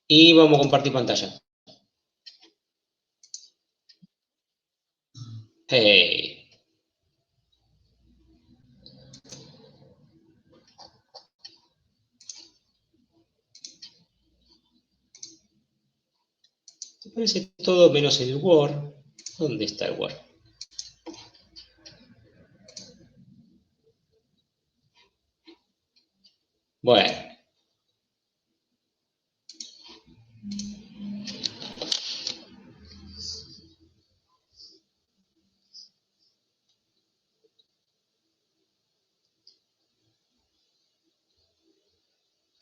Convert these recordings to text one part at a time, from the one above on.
Y vamos a compartir pantalla. Hey. Me parece todo menos el Word. ¿Dónde está el Word? Bueno.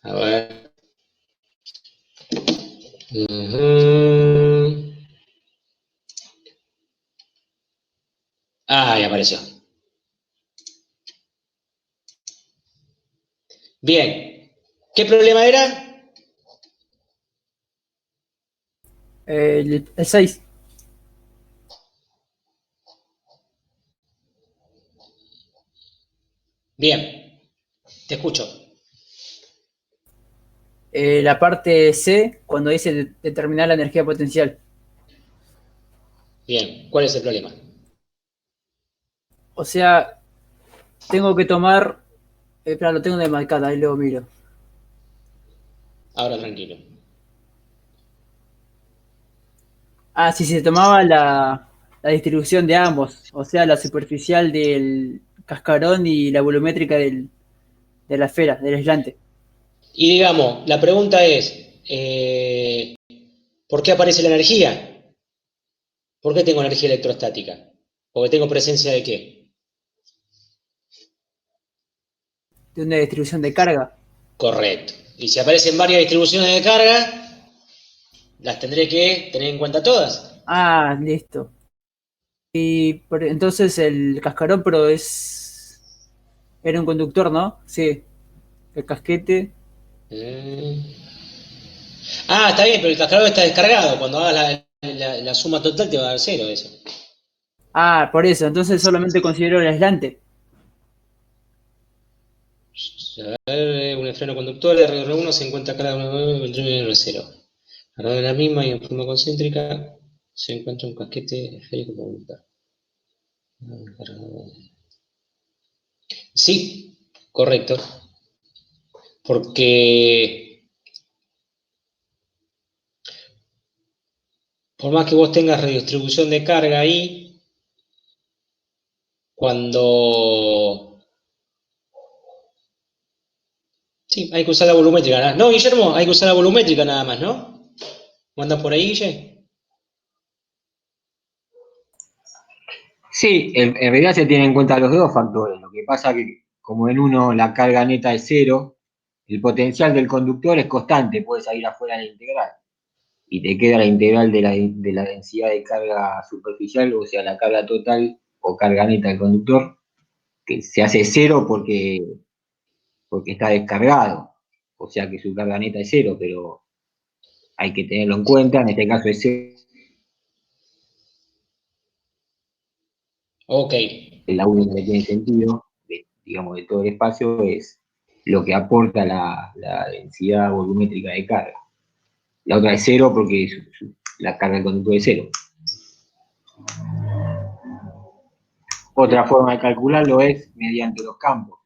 A ver. Ah, ya apareció. Bien. ¿Qué problema era? El 6. Bien. Te escucho. La parte C, cuando dice determinar la energía potencial. Bien. ¿Cuál es el problema? O sea, tengo que tomar. Espera, lo tengo de marcada, ahí lo miro. Ahora tranquilo. Ah, sí, se tomaba la distribución de ambos. O sea, la superficial del cascarón y la volumétrica de la esfera, del aislante. Y digamos, la pregunta es, ¿por qué aparece la energía? ¿Por qué tengo energía electrostática? ¿Porque tengo presencia de qué? De una distribución de carga. Correcto. Y si aparecen varias distribuciones de carga, las tendré que tener en cuenta todas. Ah, listo. Y entonces el cascarón, pero es. Era un conductor, ¿no? Sí. El casquete. Mm. Ah, está bien, pero el cascarón está descargado. Cuando hagas la suma total te va a dar cero eso. Ah, por eso. Entonces solamente considero el aislante. A ver, un freno conductor, R1 se encuentra cada uno del R0. Alrededor de la misma y en forma concéntrica se encuentra un casquete esférico conductor. Sí, correcto. Porque por más que vos tengas redistribución de carga ahí, cuando... Sí, hay que usar la volumétrica. No, Guillermo, hay que usar la volumétrica nada más, ¿no? ¿Andas por ahí, Guille? Sí, en realidad se tienen en cuenta los dos factores. Lo que pasa que como en uno la carga neta es cero, el potencial del conductor es constante, puede salir afuera de la integral. Y te queda la integral de la densidad de carga superficial, o sea, la carga total o carga neta del conductor, que se hace cero porque está descargado. O sea que su carga neta es cero, pero hay que tenerlo en cuenta. En este caso es cero. Ok, La única que tiene sentido, digamos, de todo el espacio es lo que aporta la densidad volumétrica de carga. La otra es cero porque la carga del conductor es cero. Otra forma de calcularlo es mediante los campos,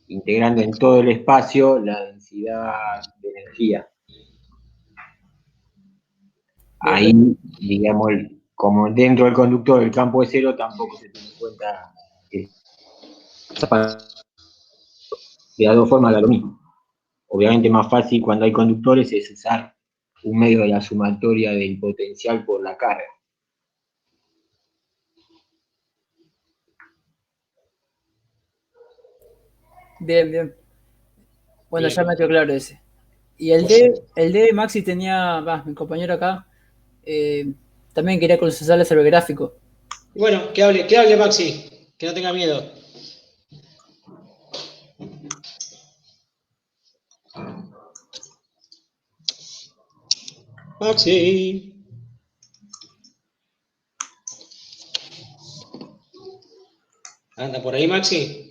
integrando en todo el espacio la densidad de energía. Bien, Ahí, digamos, como dentro del conductor el campo es cero, tampoco se tiene en cuenta que de las dos formas da lo mismo. Obviamente más fácil cuando hay conductores es usar un medio de la sumatoria del potencial por la carga. bien, bien. Bueno, ya me bien. quedó claro ese. Y el D, Maxi tenía, va, mi compañero acá, eh, también quería consultar sobre el gráfico. Bueno, que hable Maxi, que no tenga miedo. Maxi, anda por ahí, Maxi.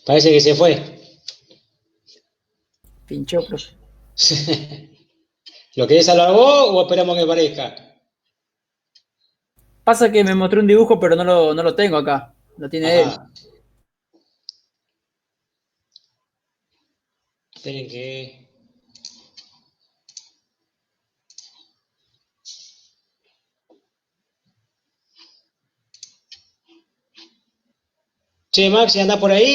Parece que se fue. Pinchó, profe. ¿Lo querés salvar vos o esperamos que aparezca? Pasa que me mostró un dibujo, pero no lo tengo acá. Lo tiene él. Ajá. Esperen que... Che, Maxi, ¿andás por ahí?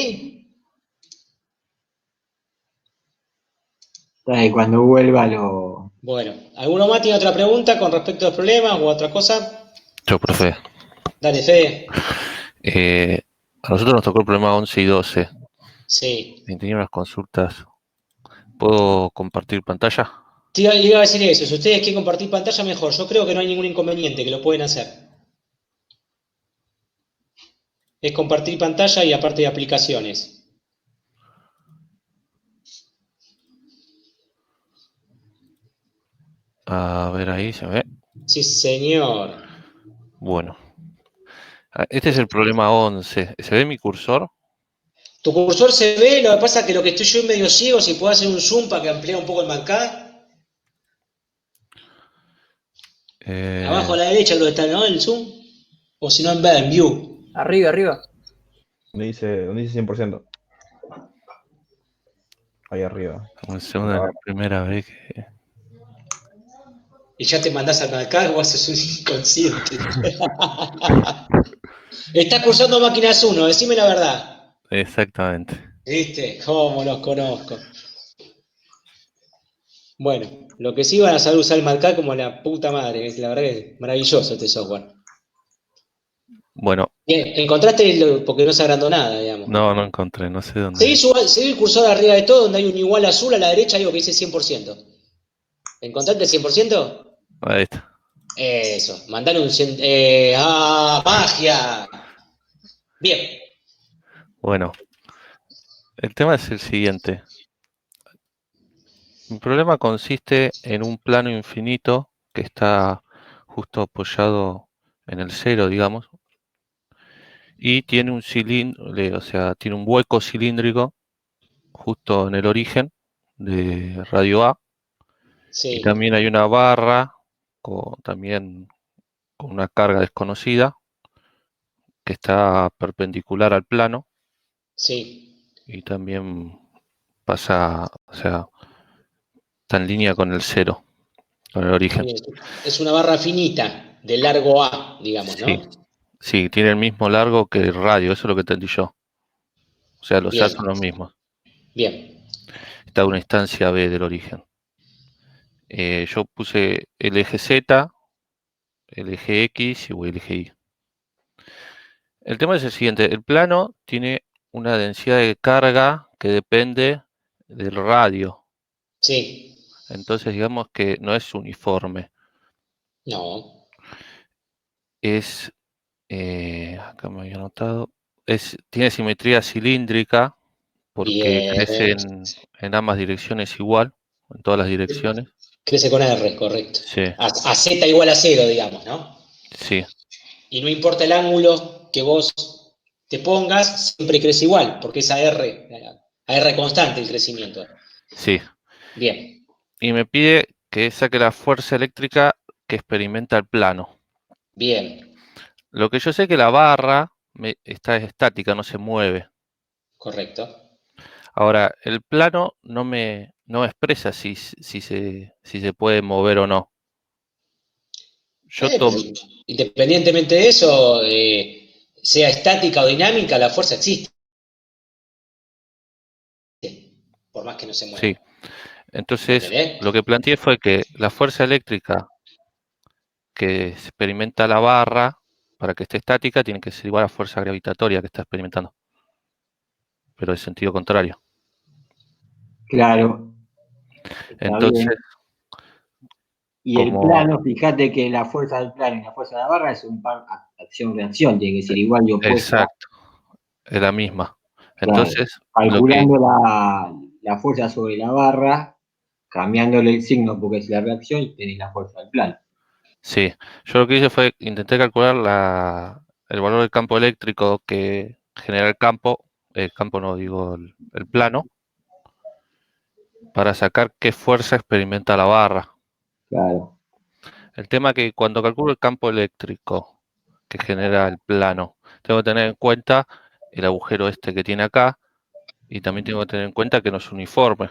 Cuando vuelva lo... Bueno, ¿alguno más tiene otra pregunta con respecto a los problemas o otra cosa? Yo, profe. Dale, Fede. A nosotros nos tocó el problema 11 y 12. Sí. Y tenía unas consultas. ¿Puedo compartir pantalla? Te iba a decir eso, si ustedes quieren compartir pantalla, mejor. Yo creo que no hay ningún inconveniente, que lo pueden hacer. Es compartir pantalla y aparte de aplicaciones. A ver, ahí se ve. Sí, señor. Bueno. Este es el problema 11. ¿Se ve mi cursor? Tu cursor se ve, lo que pasa es que lo que estoy yo medio ciego, si puedo hacer un zoom para que amplíe un poco el marcado. Abajo a la derecha creo que está, ¿no? El zoom. O si no, en view. Arriba, arriba. Donde dice 100%. Ahí arriba. Como es la primera vez que... Y ya te mandás al marcado, vos sos un inconsciente. Estás cursando máquinas 1, decime la verdad. Exactamente. ¿Viste? ¿Cómo los conozco? Bueno, lo que sí van a saber usar el marcar como la puta madre, la verdad que es maravilloso este software. Bueno, Bien, encontraste porque no se agrandó nada, digamos. no encontré, no sé dónde. Seguí el cursor arriba de todo, donde hay un igual azul a la derecha, hay algo que dice 100%. ¿Encontraste el 100%? Ahí está. Eso, mandale un 100. ¡Magia! Bien. Bueno, el tema es el siguiente. Mi problema consiste en un plano infinito que está justo apoyado en el cero, digamos, y tiene un cilindro, o sea, tiene un hueco cilíndrico justo en el origen de radio A, y Sí, también hay una barra también con una carga desconocida que está perpendicular al plano sí. y también pasa, o sea, está en línea con el cero, con el origen. Es una barra finita, de largo A, digamos, Sí, ¿no? sí, tiene el mismo largo que el radio, eso es lo que entendí yo. O sea, los A Bien, son los mismos. bien. Está una instancia B del origen. Yo puse el eje Z, el eje X y el eje Y. El tema es el siguiente, el plano tiene una densidad de carga que depende del radio. Sí, Entonces digamos que no es uniforme. no. Es, acá me había anotado, tiene simetría cilíndrica porque crece Bien. en ambas direcciones igual, en todas las direcciones. Crece con R, correcto. Sí, A Z igual a 0, digamos, ¿no? sí, Y no importa el ángulo que vos te pongas, siempre crece igual, porque es a R constante el crecimiento. sí. Bien, Y me pide que saque la fuerza eléctrica que experimenta el plano. bien, Lo que yo sé que la barra está estática, no se mueve. correcto. Ahora, el plano no me expresa si se puede mover o no. Yo Pero independientemente de eso, sea estática o dinámica, la fuerza existe, por más que no se mueva. sí. Entonces, ¿Entendés? lo que planteé fue que la fuerza eléctrica que experimenta la barra, para que esté estática, tiene que ser igual a la fuerza gravitatoria que está experimentando. Pero en sentido contrario. Claro, está Entonces, bien. Y el como plano, fíjate que la fuerza del plano y la fuerza de la barra es un par acción-reacción, tiene que ser igual y opuesta. exacto, es la misma. Claro, Entonces, calculando la fuerza sobre la barra, cambiándole el signo porque es la reacción, y tenés la fuerza del plano. sí, yo lo que hice fue intenté calcular el valor del campo eléctrico que genera el campo el campo no digo, el plano, para sacar qué fuerza experimenta la barra. Claro. El tema es que cuando calculo el campo eléctrico que genera el plano, tengo que tener en cuenta el agujero este que tiene acá y también tengo que tener en cuenta que no es uniforme.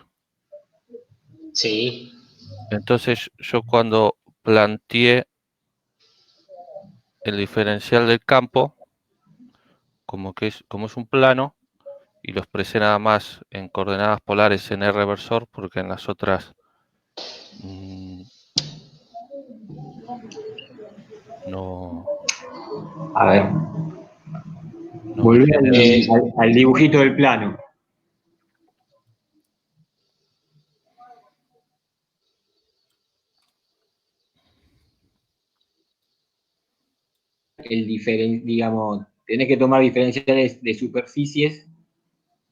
Sí. Entonces yo cuando planteé el diferencial del campo, como es un plano, y lo expresé nada más en coordenadas polares en R versor, porque en las otras no, A ver, no me volví genera. al dibujito del plano. Digamos, tenés que tomar diferenciales de superficies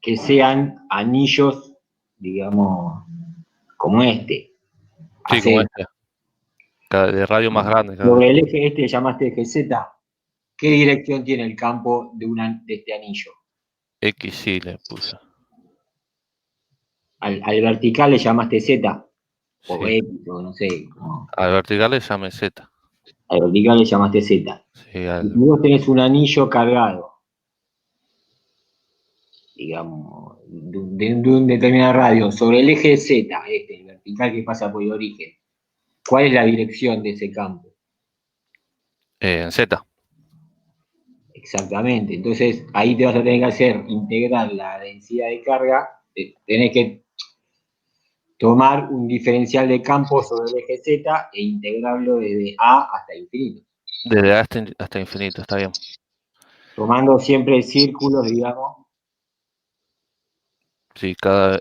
que sean anillos, digamos, como este. Sí, como Hace, este, de radio más grande. sobre el eje este que llamaste eje Z, ¿qué dirección tiene el campo de este anillo? X sí le puse. Al vertical le llamaste Z, o Sí. X, o no sé. No. Al vertical le llame Z. Al vertical le llamaste Z. Sí, Y si vos tenés un anillo cargado, digamos, de un determinado radio, sobre el eje Z, el vertical que pasa por el origen, ¿cuál es la dirección de ese campo? en Z. Exactamente. Entonces, ahí te vas a tener que hacer, integrar la densidad de carga, tenés que tomar un diferencial de campo sobre el eje Z e integrarlo desde A hasta infinito. Desde A hasta infinito, está bien. Tomando siempre círculos, digamos. Sí,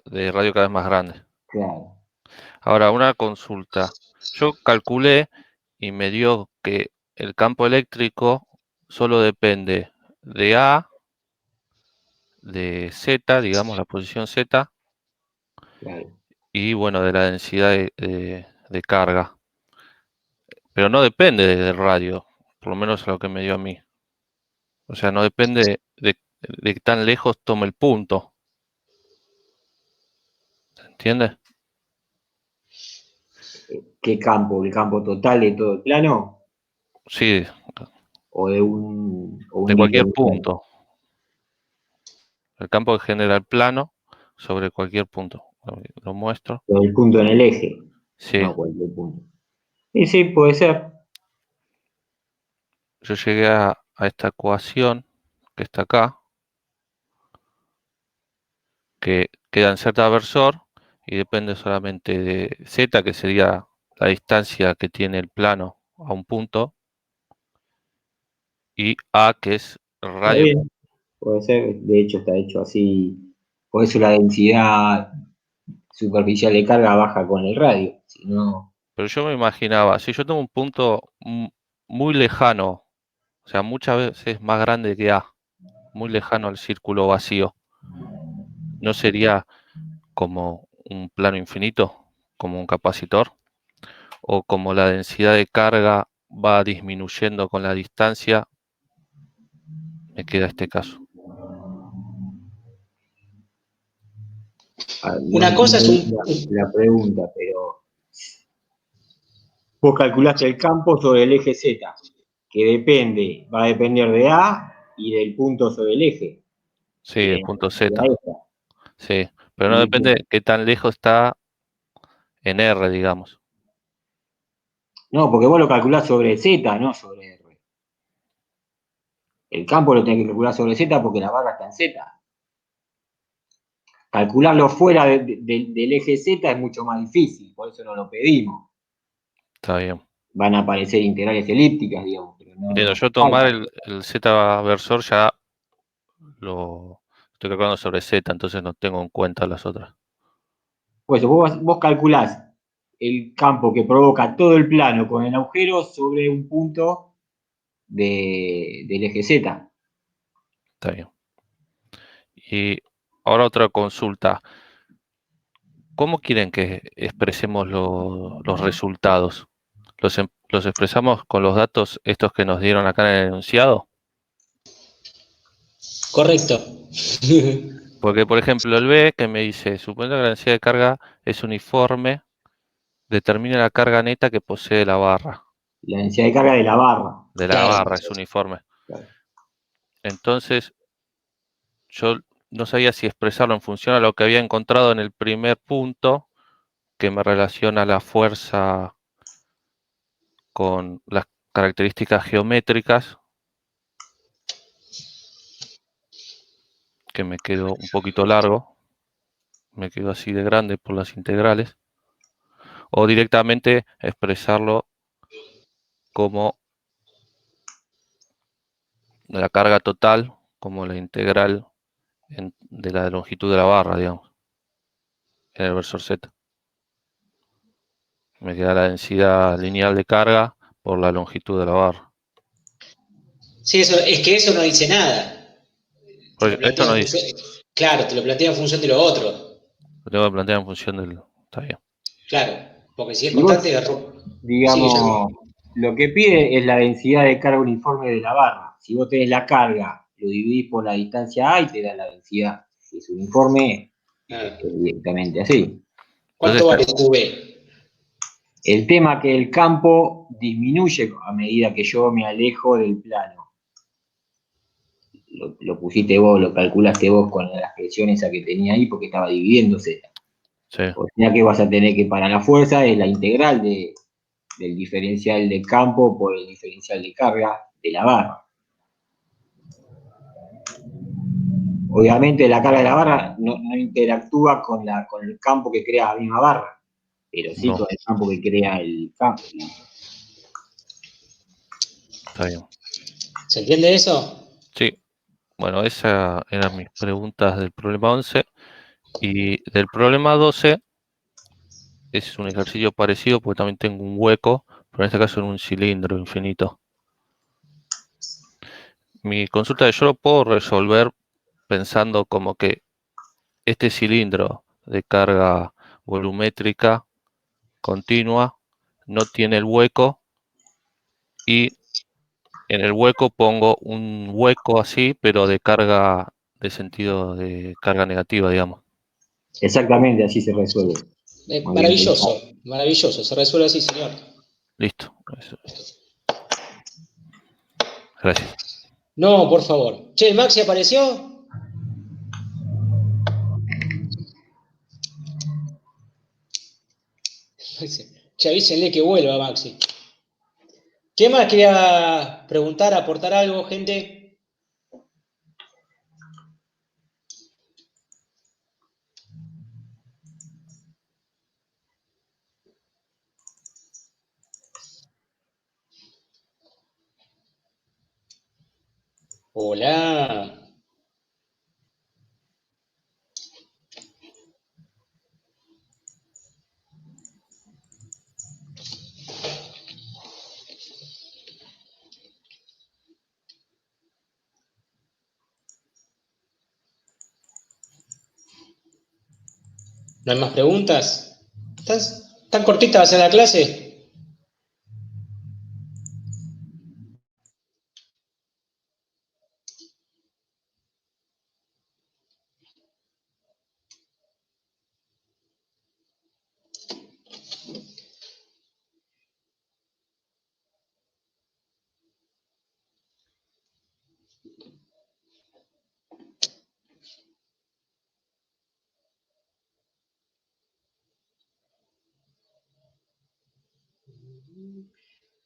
de radio cada vez más grande. Claro. Ahora, una consulta. Yo calculé y me dio que el campo eléctrico solo depende de A, de Z, digamos la posición Z, Claro. y bueno, de la densidad de carga. Pero no depende del radio, por lo menos lo que me dio a mí. O sea, no depende de qué tan lejos tome el punto. ¿Se entiende? ¿Qué campo? ¿El campo total de todo el plano? Sí, ¿O de un de cualquier diferencial? punto. El campo que genera el plano sobre cualquier punto. Lo muestro. O el punto en el eje. Sí, No, cualquier punto. Y sí, puede ser. yo llegué a esta ecuación que está acá, que queda en Z versor y depende solamente de Z, que sería la distancia que tiene el plano a un punto, y A, que es el Está radio. bien. Puede ser. De hecho, está hecho así. Por eso la densidad superficial de carga baja con el radio. Si no, Pero yo me imaginaba, si yo tengo un punto muy lejano, o sea, muchas veces más grande que A, muy lejano al círculo vacío, ¿no sería como un plano infinito, como un capacitor? ¿O como la densidad de carga va disminuyendo con la distancia, me queda este caso? no Una cosa es entendí la pregunta, pero vos calculaste el campo sobre el eje Z, que va a depender de A y del punto sobre el eje. Sí, el punto De Z, ahí está. sí, pero no Y depende de qué tan lejos está en R, digamos. no, porque vos lo calculás sobre Z, no sobre R. El campo lo tenés que calcular sobre Z porque la barra está en Z. Calcularlo fuera del eje Z es mucho más difícil, por eso no lo pedimos. Está bien. Van a aparecer integrales elípticas, digamos, pero Entiendo, no. yo tomar el Z versor ya lo estoy calculando sobre Z, entonces no tengo en cuenta las otras. Pues vos calculás el campo que provoca todo el plano con el agujero sobre un punto del eje Z. Está bien. Y ahora otra consulta. ¿Cómo quieren que expresemos los resultados? ¿Los expresamos con los datos estos que nos dieron acá en el enunciado? correcto. Porque, por ejemplo, el B que me dice, suponiendo que la densidad de carga es uniforme, determina la carga neta que posee la barra. La densidad de carga de la barra. De la Claro. barra es uniforme. Claro. Entonces, yo no sabía si expresarlo en función a lo que había encontrado en el primer punto, que me relaciona la fuerza con las características geométricas, que me quedó un poquito largo, me quedó así de grande por las integrales, o directamente expresarlo como la carga total, como la integral de la longitud de la barra, digamos, en el versor Z. Me queda la densidad lineal de carga por la longitud de la barra. Sí, es que eso no dice nada. Te lo Esto plantea no en dice, función, claro, te lo plantea en función de lo otro. lo tengo que plantear en función del... Está bien. Claro, porque si es Y vos, constante, sí, digamos, lo que pide es la densidad de carga uniforme de la barra. Si vos tenés la carga, lo dividís por la distancia A y te da la densidad. Si es uniforme, claro. es directamente así. ¿Cuánto Entonces, vale QB? El tema que el campo disminuye a medida que yo me alejo del plano. Lo pusiste vos, lo calculaste vos con la expresión esa que tenía ahí porque estaba dividiéndose. sí, O sea que vas a tener que para la fuerza es la integral del diferencial de campo por el diferencial de carga de la barra. Obviamente la carga de la barra no interactúa con el campo que crea la misma barra, pero sí no, con el campo que crea el campo. está bien. ¿Se entiende eso? Sí, bueno, esas eran mis preguntas del problema 11. Y del problema 12 es un ejercicio parecido porque también tengo un hueco, pero en este caso en un cilindro infinito. Mi consulta es, yo lo puedo resolver pensando como que este cilindro de carga volumétrica continua no tiene el hueco y en el hueco pongo un hueco así, pero de carga, de sentido de carga negativa, digamos. Exactamente, así se resuelve. Muy bien Maravilloso, pensado. maravilloso. Se resuelve así, señor. Listo. Gracias. No, por favor. Che, ¿Maxi apareció? Che, avísenle que vuelva, Maxi. ¿Qué más quería preguntar, aportar algo, gente? Hola. ¿No hay más preguntas? ¿Tan cortita va a ser la clase?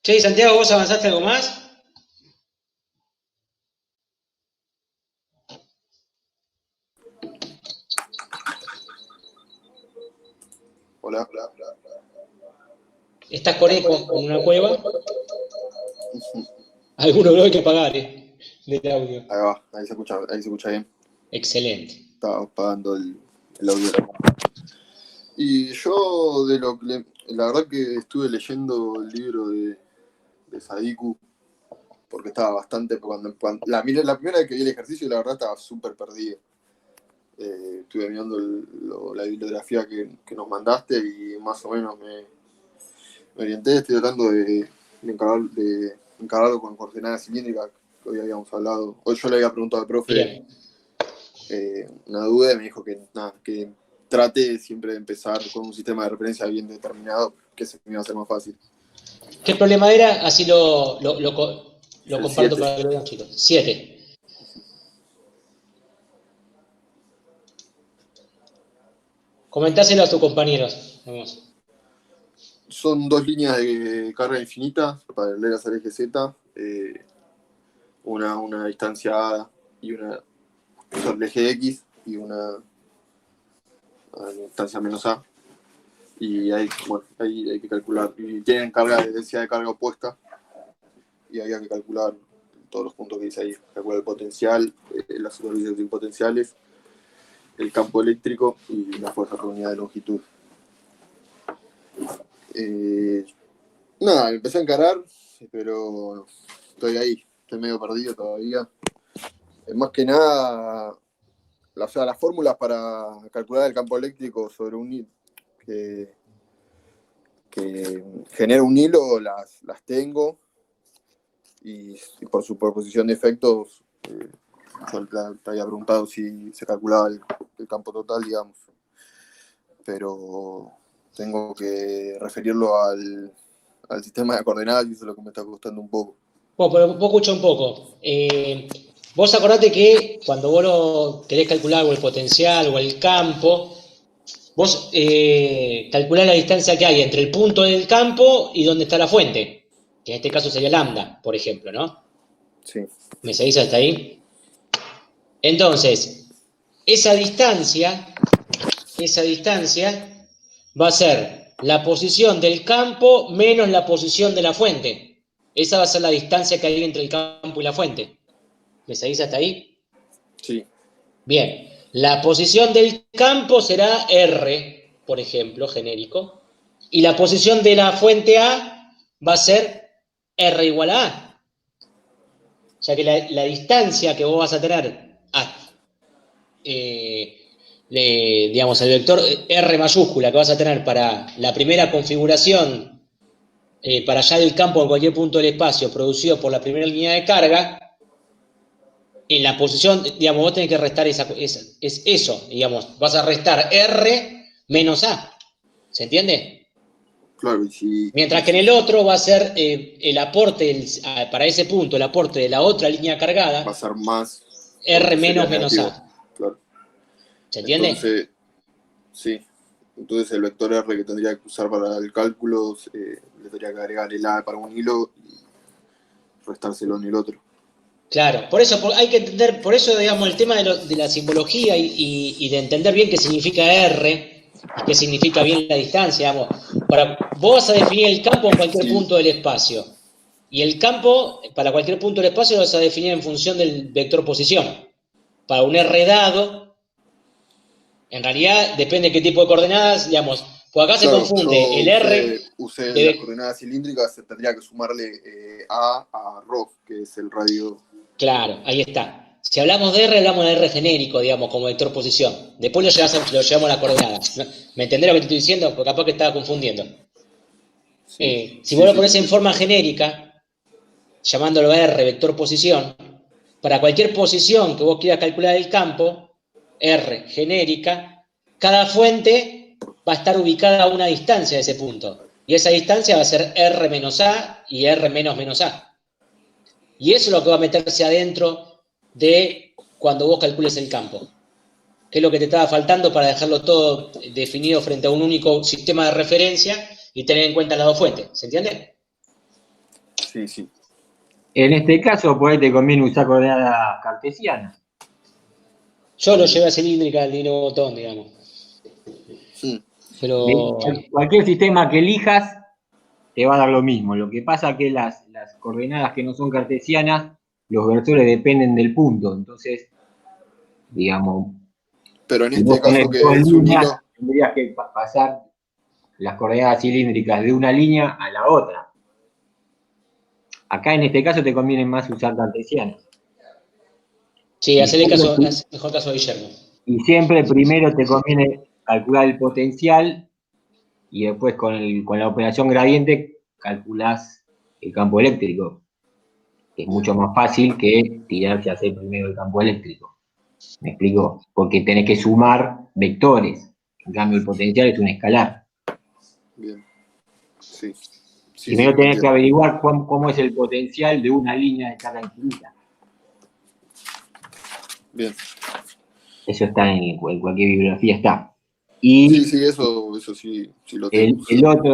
Che, Santiago, ¿vos avanzaste algo más? Hola. ¿Estás con eco en una cueva? Alguno lo hay que pagar, del audio. Ahí va, ahí se escucha bien. Excelente. Estaba pagando el audio. Y yo la verdad que estuve leyendo el libro de Sadiku porque estaba bastante, la primera vez que vi el ejercicio la verdad estaba súper perdido. Estuve mirando la bibliografía que nos mandaste y más o menos me orienté. Estoy tratando de encararlo con coordenadas cilíndricas que hoy habíamos hablado. Hoy yo le había preguntado al profe Bien. una duda y me dijo que, nada, que trate siempre de empezar con un sistema de referencia bien determinado, que se me iba a hacer más fácil. ¿Qué problema era? Así lo El comparto 7. para que lo vean, chicos. 7. Comentáselo a tus compañeros. Vamos. Son 2 líneas de carga infinita paralelas al eje Z, una distancia A y una sobre el eje X y una distancia menos A. Y ahí, bueno, ahí hay que calcular. Y tienen densidad de carga opuesta. Y había que calcular todos los puntos que dice ahí. Calcular el potencial, las superficies sin potenciales, el campo eléctrico y la fuerza por unidad de longitud. Nada, empecé a encarar, pero estoy ahí, estoy medio perdido todavía. Más que nada, las fórmulas para calcular el campo eléctrico sobre un hilo que genera un hilo, las tengo, y por su proposición de efectos, yo te había preguntado si se calculaba el campo total, digamos, pero tengo que referirlo al sistema de coordenadas y eso es lo que me está costando un poco. Bueno, pero vos escucha un poco. Vos acordate que cuando vos querés calcular o el potencial o el campo, vos calculás la distancia que hay entre el punto del campo y donde está la fuente, que en este caso sería lambda, por ejemplo, ¿no? Sí. ¿Me seguís hasta ahí? Entonces, esa distancia va a ser la posición del campo menos la posición de la fuente. Esa va a ser la distancia que hay entre el campo y la fuente. ¿Me seguís hasta ahí? Sí. Bien. La posición del campo será R, por ejemplo, genérico. Y la posición de la fuente A va a ser R igual a A. O sea que la distancia que vos vas a tener digamos, el vector R mayúscula que vas a tener para la primera configuración para allá del campo en cualquier punto del espacio producido por la primera línea de carga, en la posición, digamos, vos tenés que restar eso, digamos, vas a restar R menos A. ¿Se entiende? Claro, y si... Mientras que en el otro va a ser el aporte, para ese punto, el aporte de la otra línea cargada, va a ser más... R menos negativo. A. Claro. ¿Se entiende? Entonces, sí. Entonces el vector R que tendría que usar para el cálculo, le tendría que agregar el A para un hilo y restárselo en el otro. Claro, por eso hay que entender, por eso digamos el tema de la simbología y de entender bien qué significa R, qué significa bien la distancia, digamos. Vos vas a definir el campo en cualquier punto del espacio. Y el campo, para cualquier punto del espacio, lo vas a definir en función del vector posición. Para un R dado, en realidad depende de qué tipo de coordenadas, digamos. Pues acá Claro, se confunde el R. usé las coordenadas cilíndricas, tendría que sumarle a ρ, que es el radio. Claro, ahí está. Si hablamos de R, hablamos de R genérico, digamos, como vector posición. Después lo llevamos a la coordenada. ¿Me entendés lo que te estoy diciendo? Porque capaz que estaba confundiendo. Sí. Si vos lo ponés en forma genérica, llamándolo R, vector posición, para cualquier posición que vos quieras calcular el campo, R genérica, cada fuente va a estar ubicada a una distancia de ese punto. Y esa distancia va a ser R menos A y R menos menos A. Y eso es lo que va a meterse adentro de cuando vos calcules el campo. ¿Qué es lo que te estaba faltando para dejarlo todo definido frente a un único sistema de referencia y tener en cuenta las dos fuentes? ¿Se entiende? Sí, sí. En este caso, por ahí te conviene usar coordenadas cartesianas. Yo lo llevé a cilíndrica del mismo botón, digamos. Sí. Pero... Cualquier sistema que elijas te va a dar lo mismo. Lo que pasa es que las coordenadas que no son cartesianas, los vectores dependen del punto. Entonces, digamos, Pero en si este vos caso tenés que todo en es un línea, hilo, tendrías que pasar las coordenadas cilíndricas de una línea a la otra. Acá en este caso te conviene más usar cartesianas. Sí, hacerle mejor caso a Guillermo. Y siempre primero te conviene calcular el potencial y después con la operación gradiente calculás el campo eléctrico. Es mucho más fácil que tirarse a hacer primero el campo eléctrico. ¿Me explico? Porque tenés que sumar vectores. En cambio, el potencial es un escalar. Bien. Sí. Primero tenés que entiendo. averiguar cómo es el potencial de una línea de carga infinita. Bien. Eso está en cualquier bibliografía está. Y Sí, eso sí lo tengo.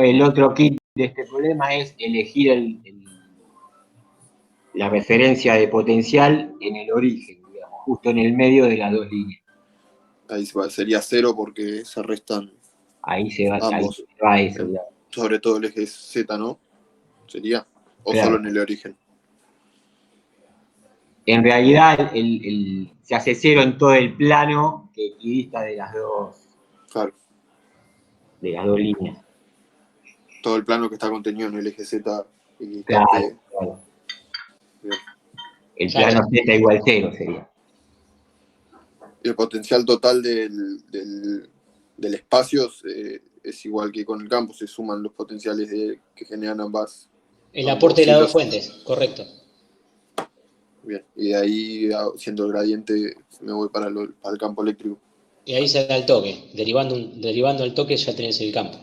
el otro kit de este problema es elegir la referencia de potencial en el origen, digamos, justo en el medio de las dos líneas. Ahí sería 0 porque se restan Ahí se va ambos. eso, digamos. Sobre todo el eje Z, ¿no? ¿Sería? ¿O Claro. solo en el origen? En realidad se hace 0 en todo el plano que equidista Claro. de las dos líneas. Todo el plano que está contenido en el eje Z Claro, equidistante. claro. Bien. El plano Z igual 0 sería. Y el potencial total del espacio es igual que con el campo, se suman los potenciales que generan ambas. El aporte de las dos hilos. fuentes, correcto. Bien, y de ahí, siendo el gradiente, me voy para el campo eléctrico. Y ahí se da el toque. Derivando el toque ya tenés el campo.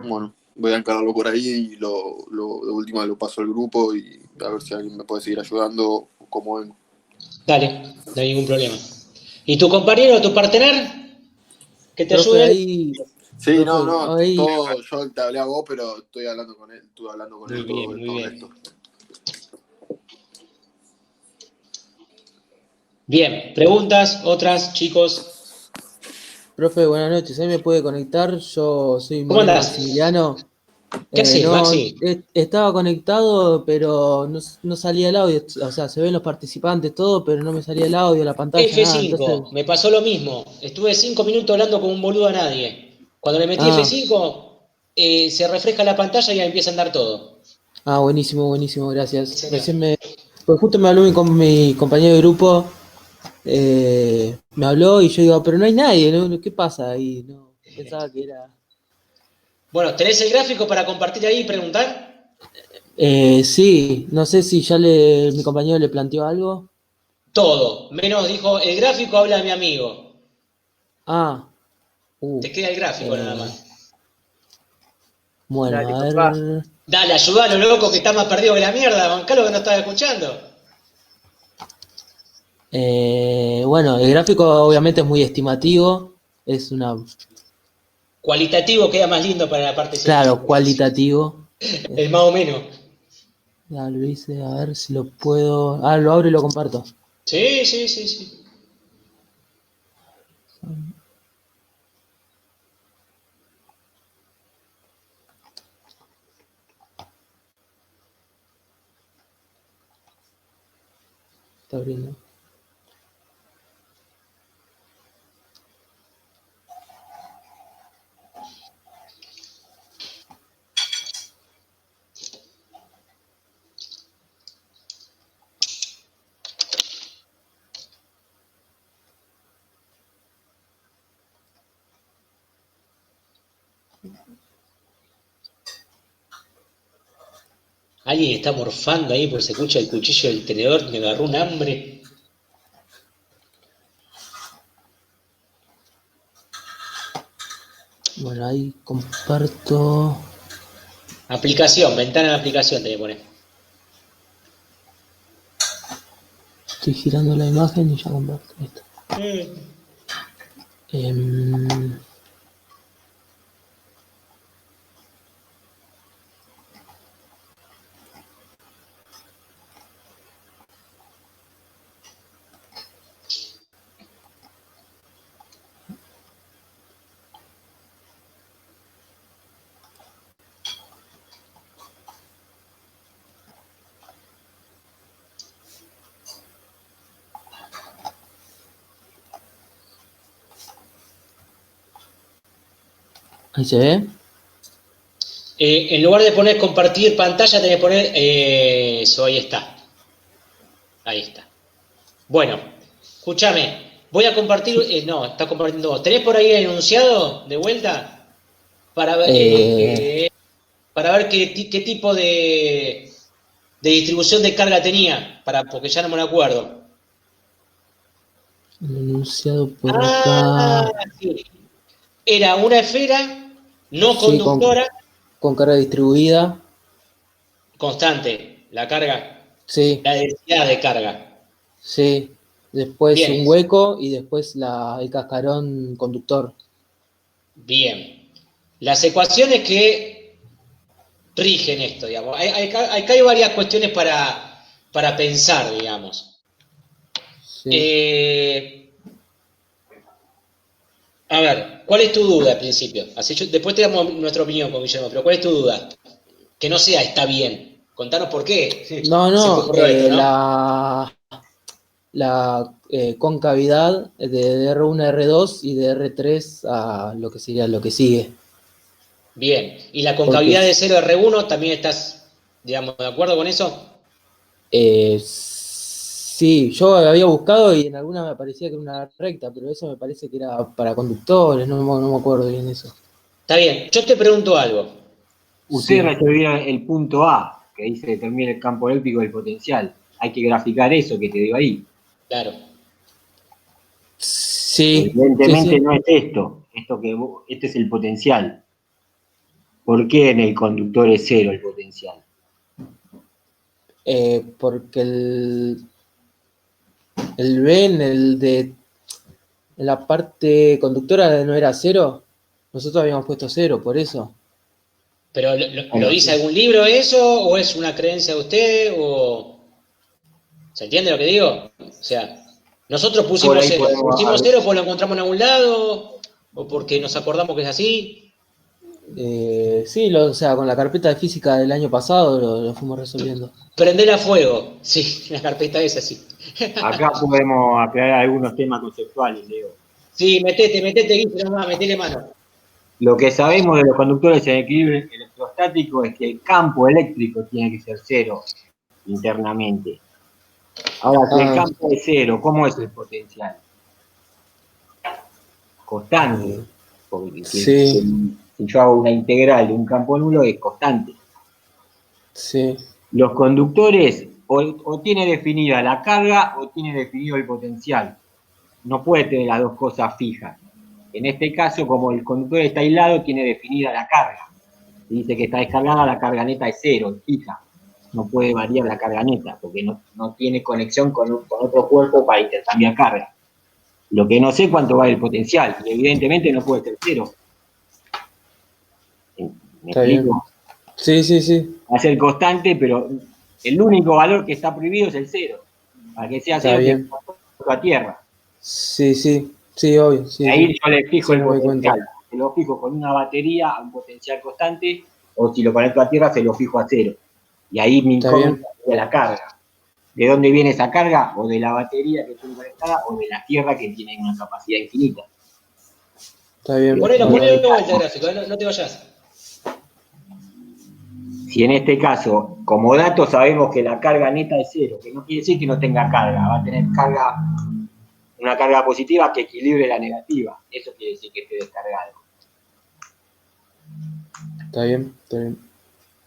Bueno, voy a encararlo por ahí y de última lo paso al grupo y a ver si alguien me puede seguir ayudando o cómo vengo. Dale, no hay ningún problema. ¿Y tu compañero, tu partener? Que te Profe, ayude. ahí, Sí, profe, ahí, yo te hablé a vos, pero estuve hablando con él Muy bien, muy todo bien. esto. Bien, preguntas, otras, chicos. profe, buenas noches. ¿Ahí me puede conectar? Yo soy ¿Cómo Moreno andás? Maximiliano. ¿Qué haces, No, Maxi? estaba conectado, pero no salía el audio. O sea, se ven los participantes, todo, pero no me salía el audio, la pantalla, nada. Entonces, F5, me pasó lo mismo. Estuve 5 minutos hablando con un boludo a nadie. Cuando le metí ah, F5, se refresca la pantalla y ya empieza a andar todo. buenísimo, buenísimo, Sí, gracias. señor. Pues justo me habló mi compañero de grupo, me habló y yo digo, pero no hay nadie, ¿no? ¿Qué pasa ahí? No, pensaba que era. Bueno, ¿tenés el gráfico para compartir ahí y preguntar? Sí, no sé si ya mi compañero le planteó algo. Todo. Menos dijo, el gráfico habla de mi amigo. Ah, Te queda el gráfico nada eh, más. bueno, Dale, a papá. ver. Dale, ayudalo, loco, que está más perdido que la mierda. Bancalo que no estaba escuchando. Bueno, el gráfico obviamente es muy estimativo. Es una. Cualitativo queda más lindo para la parte Claro, científica. cualitativo. El más o menos. Ya lo hice, a ver si lo puedo. Ah, lo abro y lo comparto. Sí, sí, sí, sí. Está abriendo. Alguien está morfando ahí porque se escucha el cuchillo del tenedor. Me agarró un hambre. Bueno, ahí comparto. Aplicación, ventana de aplicación te voy a poner. Estoy girando la imagen y ya comparto esto. Em, Ahí se ve. En lugar de poner compartir pantalla, tenés que poner eso, ahí está. Ahí está. Bueno, escúchame. Voy a compartir. No, está compartiendo vos. ¿Tenés por ahí el enunciado de vuelta? Para ver, qué tipo de distribución de carga tenía. Porque ya no me lo acuerdo. Lo enunciado por Ah, acá. sí. Era una esfera no Sí, conductora con carga distribuida. constante, la carga, Sí, la densidad de carga. sí. Después Bien, un hueco y después el cascarón conductor. bien. Las ecuaciones que rigen esto, digamos. Acá hay varias cuestiones para pensar, digamos. Sí. A ver, ¿cuál es tu duda al principio? Después te damos nuestra opinión con Guillermo, pero ¿cuál es tu duda? Que no sea está bien. Contanos por qué No, se te no, ocurrió esto, ¿no? la concavidad de R1 a R2 y de R3 a lo que sería lo que sigue. Bien. ¿Y la Porque concavidad de 0R1 también estás, digamos, de acuerdo con eso? sí, yo había buscado y en alguna me parecía que era una recta, pero eso me parece que era para conductores, no me acuerdo bien eso. Está bien. Yo te pregunto algo. Ustedes Sí, resolvieron el punto A, que dice determina el campo eléctrico del potencial. Hay que graficar eso que te digo ahí. Claro. sí, sí, Evidentemente sí. no es esto. Este es el potencial. ¿Por qué en el conductor es cero el potencial? Porque el B en la parte conductora no era cero, nosotros habíamos puesto cero, por eso. ¿Pero lo Bueno, dice algún libro eso? ¿O es una creencia de usted? ¿O se entiende lo que digo? O sea, nosotros por pusimos ahí cero. podemos. ¿Pusimos cero porque lo encontramos en algún lado? ¿O porque nos acordamos que es así? Sí, o sea, con la carpeta de física del año pasado lo fuimos resolviendo. Prender a fuego. Sí, la carpeta es así. Acá podemos aclarar algunos temas conceptuales, Leo. Sí, metete, Guille, nomás, metele mano. Lo que sabemos de los conductores en equilibrio electrostático es que el campo eléctrico tiene que ser cero internamente. Ahora, si el Ah, campo es cero, ¿cómo es el potencial? Constante. eh, Porque sí, si yo hago una integral de un campo nulo, es constante. sí, Los conductores o tiene definida la carga o tiene definido el potencial. No puede tener las dos cosas fijas. En este caso, como el conductor está aislado, tiene definida la carga. Si dice que está descargada, la carga neta es cero, es fija. No puede variar la carga neta, porque no tiene conexión con otro cuerpo para intercambiar carga. Lo que no sé cuánto vale el potencial, y evidentemente no puede ser cero. ¿Me está bien. explico? Sí, sí, sí, Va a ser constante, pero el único valor que está prohibido es el cero. Para que sea está cero, tiene que bien. estar a tierra. Sí, sí, sí, obvio, sí, Ahí sí. yo le fijo Sí, el me doy cuenta. potencial. Se lo fijo con una batería a un potencial constante, o si lo conecto a tierra, se lo fijo a cero. Y ahí mi Está bien, incógnita sería la carga. ¿De dónde viene esa carga? O de la batería que tiene conectada, o de la tierra que tiene una capacidad infinita. está bien. Ponelo, Si en ponelo este de vuelta el caso, gráfico, no te vayas. si en este caso, como dato, sabemos que la carga neta es cero, que no quiere decir que no tenga carga, va a tener una carga positiva que equilibre la negativa. Eso quiere decir que esté descargado. Está bien, está bien.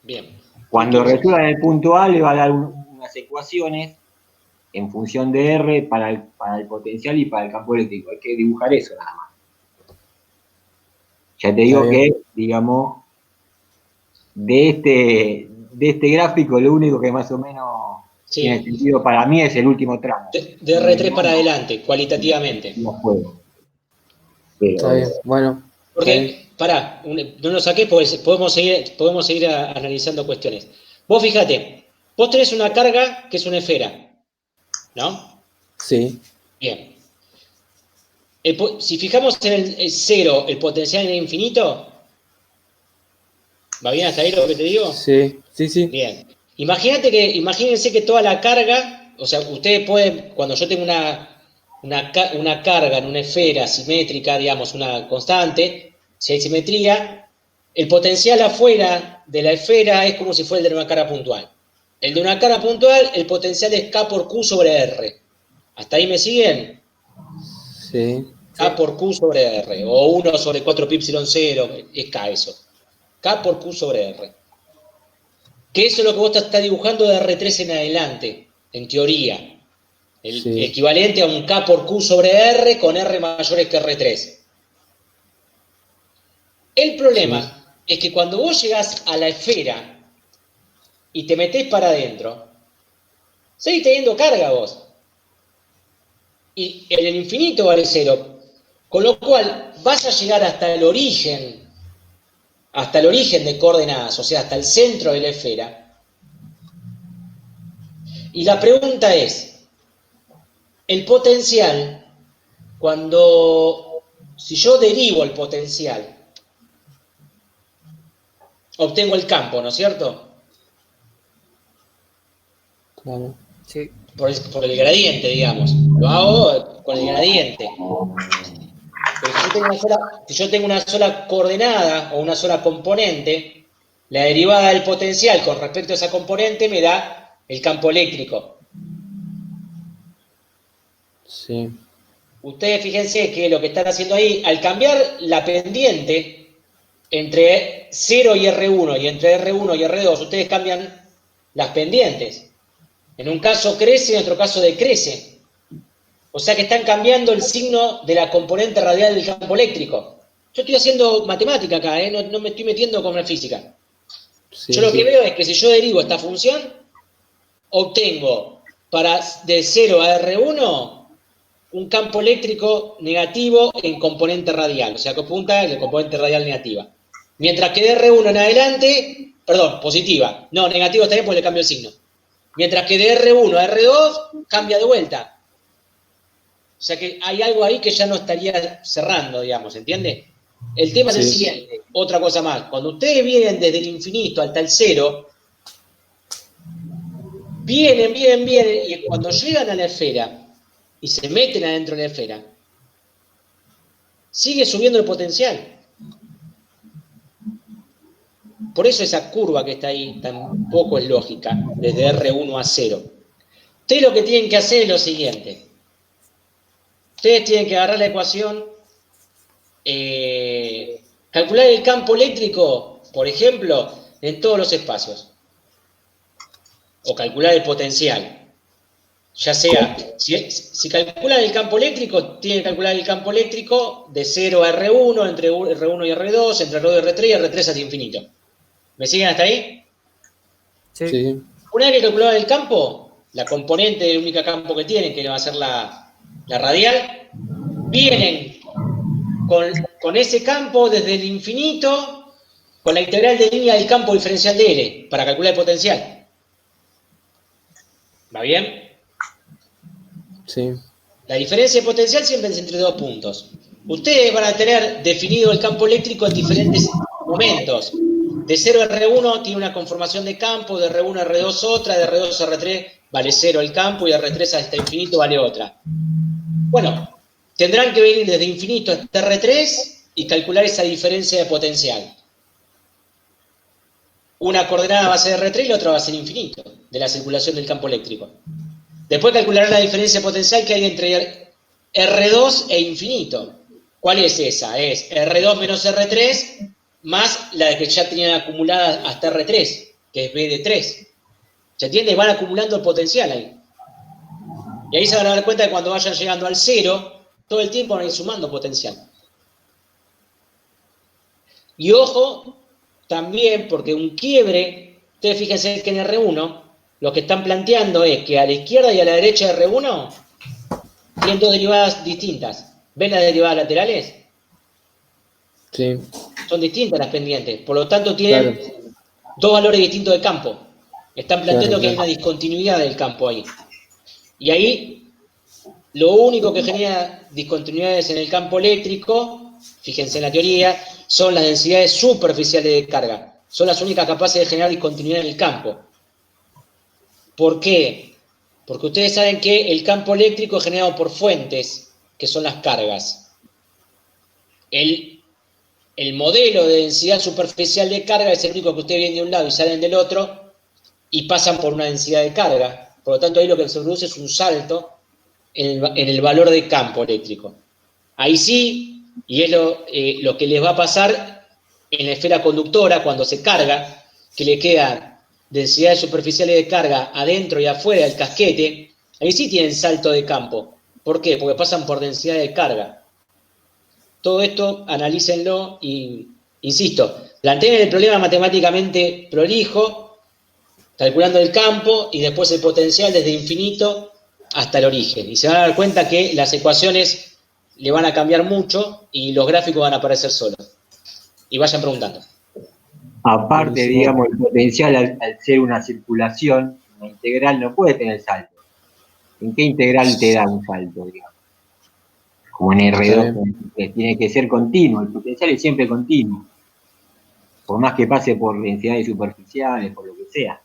Bien. Cuando Punto uno. resuelva en el punto A, le va a dar unas ecuaciones en función de R para el potencial y para el campo eléctrico. Hay que dibujar eso nada más. Ya te Está digo bien. que, digamos, de este gráfico, lo único que más o menos tiene Sí. sentido para mí es el último tramo. De R3 para adelante, cualitativamente. No juego. Está Pero bien. Bueno, está bien. Porque, pará, no lo saqué porque podemos seguir analizando cuestiones. Vos fíjate, vos tenés una carga que es una esfera, ¿no? Sí, Bien. Si fijamos en el cero, el potencial es infinito, ¿va bien hasta ahí lo que te digo? sí, sí, sí. Bien. Imagínense que toda la carga, o sea, ustedes pueden, cuando yo tengo una carga en una esfera simétrica, digamos, una constante, si hay simetría, el potencial afuera de la esfera es como si fuera el de una carga puntual. El de una carga puntual, el potencial es K por Q sobre R. ¿Hasta ahí me siguen? Sí, K por Q sobre R, o 1 sobre 4 pi epsilon 0, es K eso. K por Q sobre R. Que eso es lo que vos estás dibujando de R3 en adelante, en teoría. El equivalente a un K por Q sobre R con R mayores que R3. El problema es que cuando vos llegás a la esfera y te metés para adentro, seguís teniendo carga vos. Y en el infinito vale 0. Con lo cual vas a llegar hasta el origen de coordenadas, o sea, hasta el centro de la esfera. Y la pregunta es, el potencial, si yo derivo el potencial, obtengo el campo, ¿no es cierto? Claro. Sí. Por el gradiente, digamos. Lo hago con el gradiente. Pero si yo tengo una sola coordenada o una sola componente, la derivada del potencial con respecto a esa componente me da el campo eléctrico. Sí. Ustedes fíjense que lo que están haciendo ahí, al cambiar la pendiente entre 0 y R1 y entre R1 y R2, ustedes cambian las pendientes. En un caso crece, en otro caso decrece. O sea que están cambiando el signo de la componente radial del campo eléctrico. Yo estoy haciendo matemática acá, no me estoy metiendo con la física. Yo lo que veo es que si yo derivo esta función, obtengo de 0 a R1 un campo eléctrico negativo en componente radial, o sea que apunta en la componente radial negativa. Mientras que de R1 en adelante, perdón, positiva. No, negativo está bien porque le cambio el signo. Mientras que de R1 a R2 cambia de vuelta. O sea que hay algo ahí que ya no estaría cerrando, digamos, ¿entiende? El tema es el siguiente, otra cosa más. Cuando ustedes vienen desde el infinito hasta el 0, vienen, y cuando llegan a la esfera y se meten adentro de la esfera, sigue subiendo el potencial. Por eso esa curva que está ahí tampoco es lógica, desde R1 a 0. Ustedes lo que tienen que hacer es lo siguiente. Ustedes tienen que agarrar la ecuación, calcular el campo eléctrico, por ejemplo, en todos los espacios. O calcular el potencial. Ya sea, si calculan el campo eléctrico, tienen que calcular el campo eléctrico de 0 a R1, entre R1 y R2, entre R2 y R3 y R3 hasta infinito. ¿Me siguen hasta ahí? Sí. Una vez que calcularon el campo, la componente, el único campo que tienen, que va a ser la radial, vienen con ese campo desde el infinito, con la integral de línea del campo diferencial de L, para calcular el potencial. ¿Va bien? Sí. La diferencia de potencial siempre es entre dos puntos. Ustedes van a tener definido el campo eléctrico en diferentes momentos. De 0 a R1 tiene una conformación de campo, de R1 a R2 otra, de R2 a R3 vale 0 el campo y de R3 hasta infinito vale otra. Bueno, tendrán que venir desde infinito hasta R3 y calcular esa diferencia de potencial. Una coordenada va a ser R3 y la otra va a ser infinito, de la circulación del campo eléctrico. Después calcularán la diferencia potencial que hay entre R2 e infinito. ¿Cuál es esa? Es R2 menos R3 más la que ya tenían acumulada hasta R3, que es B de 3. ¿Se entiende? Van acumulando el potencial ahí. Y ahí se van a dar cuenta que cuando vayan llegando al 0, todo el tiempo van a ir sumando potencial. Y ojo, también, porque un quiebre, ustedes fíjense que en R1, lo que están planteando es que a la izquierda y a la derecha de R1 tienen dos derivadas distintas. ¿Ven las derivadas laterales? Sí. Son distintas las pendientes, por lo tanto tienen dos valores distintos de campo. Están planteando que hay una discontinuidad del campo ahí. Y ahí, lo único que genera discontinuidades en el campo eléctrico, fíjense en la teoría, son las densidades superficiales de carga. Son las únicas capaces de generar discontinuidad en el campo. ¿Por qué? Porque ustedes saben que el campo eléctrico es generado por fuentes, que son las cargas. El modelo de densidad superficial de carga es el único que ustedes vienen de un lado y salen del otro y pasan por una densidad de carga. Por lo tanto, ahí lo que se produce es un salto en el valor de campo eléctrico. Ahí sí, y es lo que les va a pasar en la esfera conductora cuando se carga, que le quedan densidades superficiales de carga adentro y afuera del casquete. ahí sí tienen salto de campo. ¿Por qué? Porque pasan por densidad de carga. Todo esto analícenlo y, insisto, planteen el problema matemáticamente prolijo, calculando el campo y después el potencial desde infinito hasta el origen. Y se van a dar cuenta que las ecuaciones le van a cambiar mucho y los gráficos van a aparecer solos. Y vayan preguntando. Aparte, Buenísimo. digamos, el potencial al ser una circulación, una integral no puede tener salto. ¿En qué integral te da un salto, digamos? Como en R2, que tiene que ser continuo, el potencial es siempre continuo. Por más que pase por densidades superficiales, por lo que sea.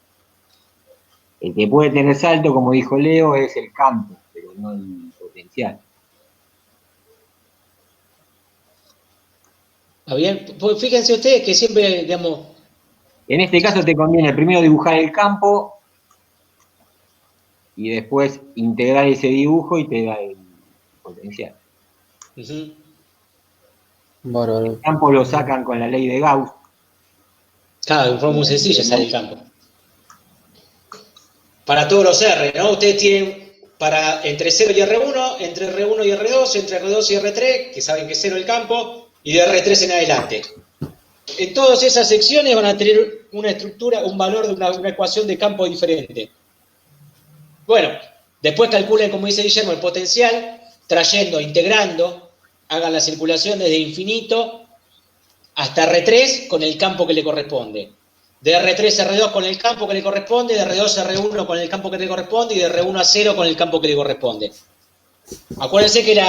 El que puede tener salto, como dijo Leo, es el campo, pero no el potencial. ¿Está bien? Pues fíjense ustedes que siempre, digamos, En este caso te conviene primero dibujar el campo y después integrar ese dibujo y te da el potencial. Bárbaro. El campo lo sacan con la ley de Gauss. claro, de forma muy sencilla sale el campo. Para todos los R, ¿no? Ustedes tienen para entre 0 y R1, entre R1 y R2, entre R2 y R3, que saben que es 0 el campo, y de R3 en adelante. En todas esas secciones van a tener una estructura, un valor de una ecuación de campo diferente. Bueno, después calculen, como dice Guillermo, el potencial, trayendo, integrando, hagan la circulación desde infinito hasta R3 con el campo que le corresponde. De R3 a R2 con el campo que le corresponde, de R2 a R1 con el campo que le corresponde y de R1 a 0 con el campo que le corresponde. Acuérdense que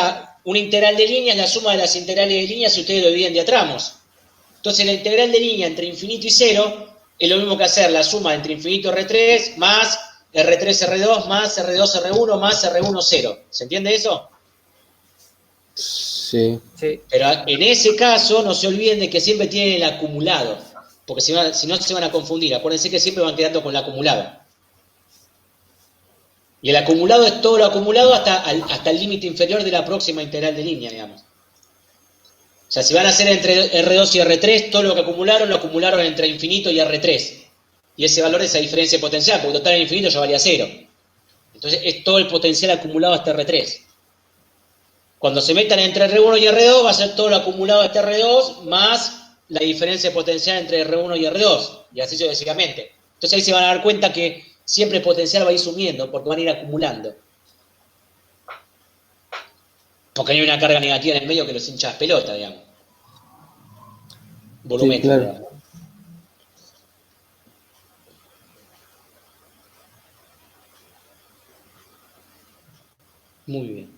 una integral de línea es la suma de las integrales de líneas si ustedes lo dividen de a tramos. Entonces la integral de línea entre infinito y 0 es lo mismo que hacer la suma entre infinito R3 más R3 R2 más R2 R1 más R1 0. ¿Se entiende eso? Sí. Sí. Pero en ese caso no se olviden de que siempre tienen el acumulado, porque si no se van a confundir. Acuérdense que siempre van quedando con el acumulado. Y el acumulado es todo lo acumulado hasta el límite inferior de la próxima integral de línea, digamos. O sea, si van a hacer entre R2 y R3, todo lo que acumularon, lo acumularon entre infinito y R3. Y ese valor es esa diferencia de potencial, porque total en infinito ya valía 0. Entonces es todo el potencial acumulado hasta R3. Cuando se metan entre R1 y R2, va a ser todo lo acumulado hasta R2 más la diferencia de potencial entre R1 y R2. Y así sucesivamente. Entonces ahí se van a dar cuenta que siempre el potencial va a ir sumiendo, porque van a ir acumulando. Porque hay una carga negativa en el medio que los hincha las pelotas, digamos. Volumétrico. claro. Digamos. Muy bien.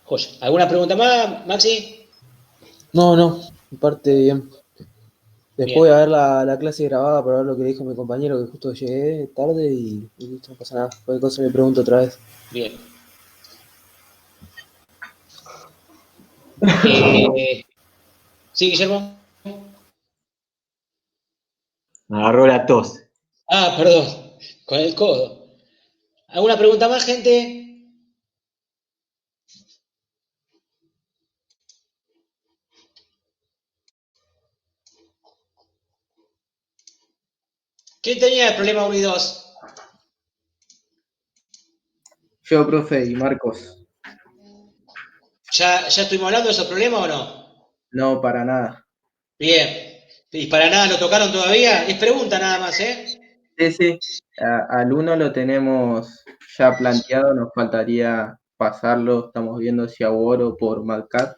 Joya. ¿Alguna pregunta más, Maxi? No, en parte bien. Después Bien. voy a ver la clase grabada para ver lo que dijo mi compañero, que justo llegué tarde y listo, no pasa nada. Cualquier cosa me pregunto otra vez. Bien. ¿Sí, Guillermo? Me agarró la tos. Ah, perdón. Con el codo. ¿Alguna pregunta más, gente? ¿Quién tenía el problema 1 y 2? Yo, profe, y Marcos. ¿Ya estuvimos hablando de esos problemas o no? No, para nada. Bien. ¿Y para nada lo tocaron todavía? Es pregunta nada más, ¿eh? Sí. Al uno lo tenemos ya planteado, nos faltaría pasarlo. Estamos viendo si Aguoro por Malcat.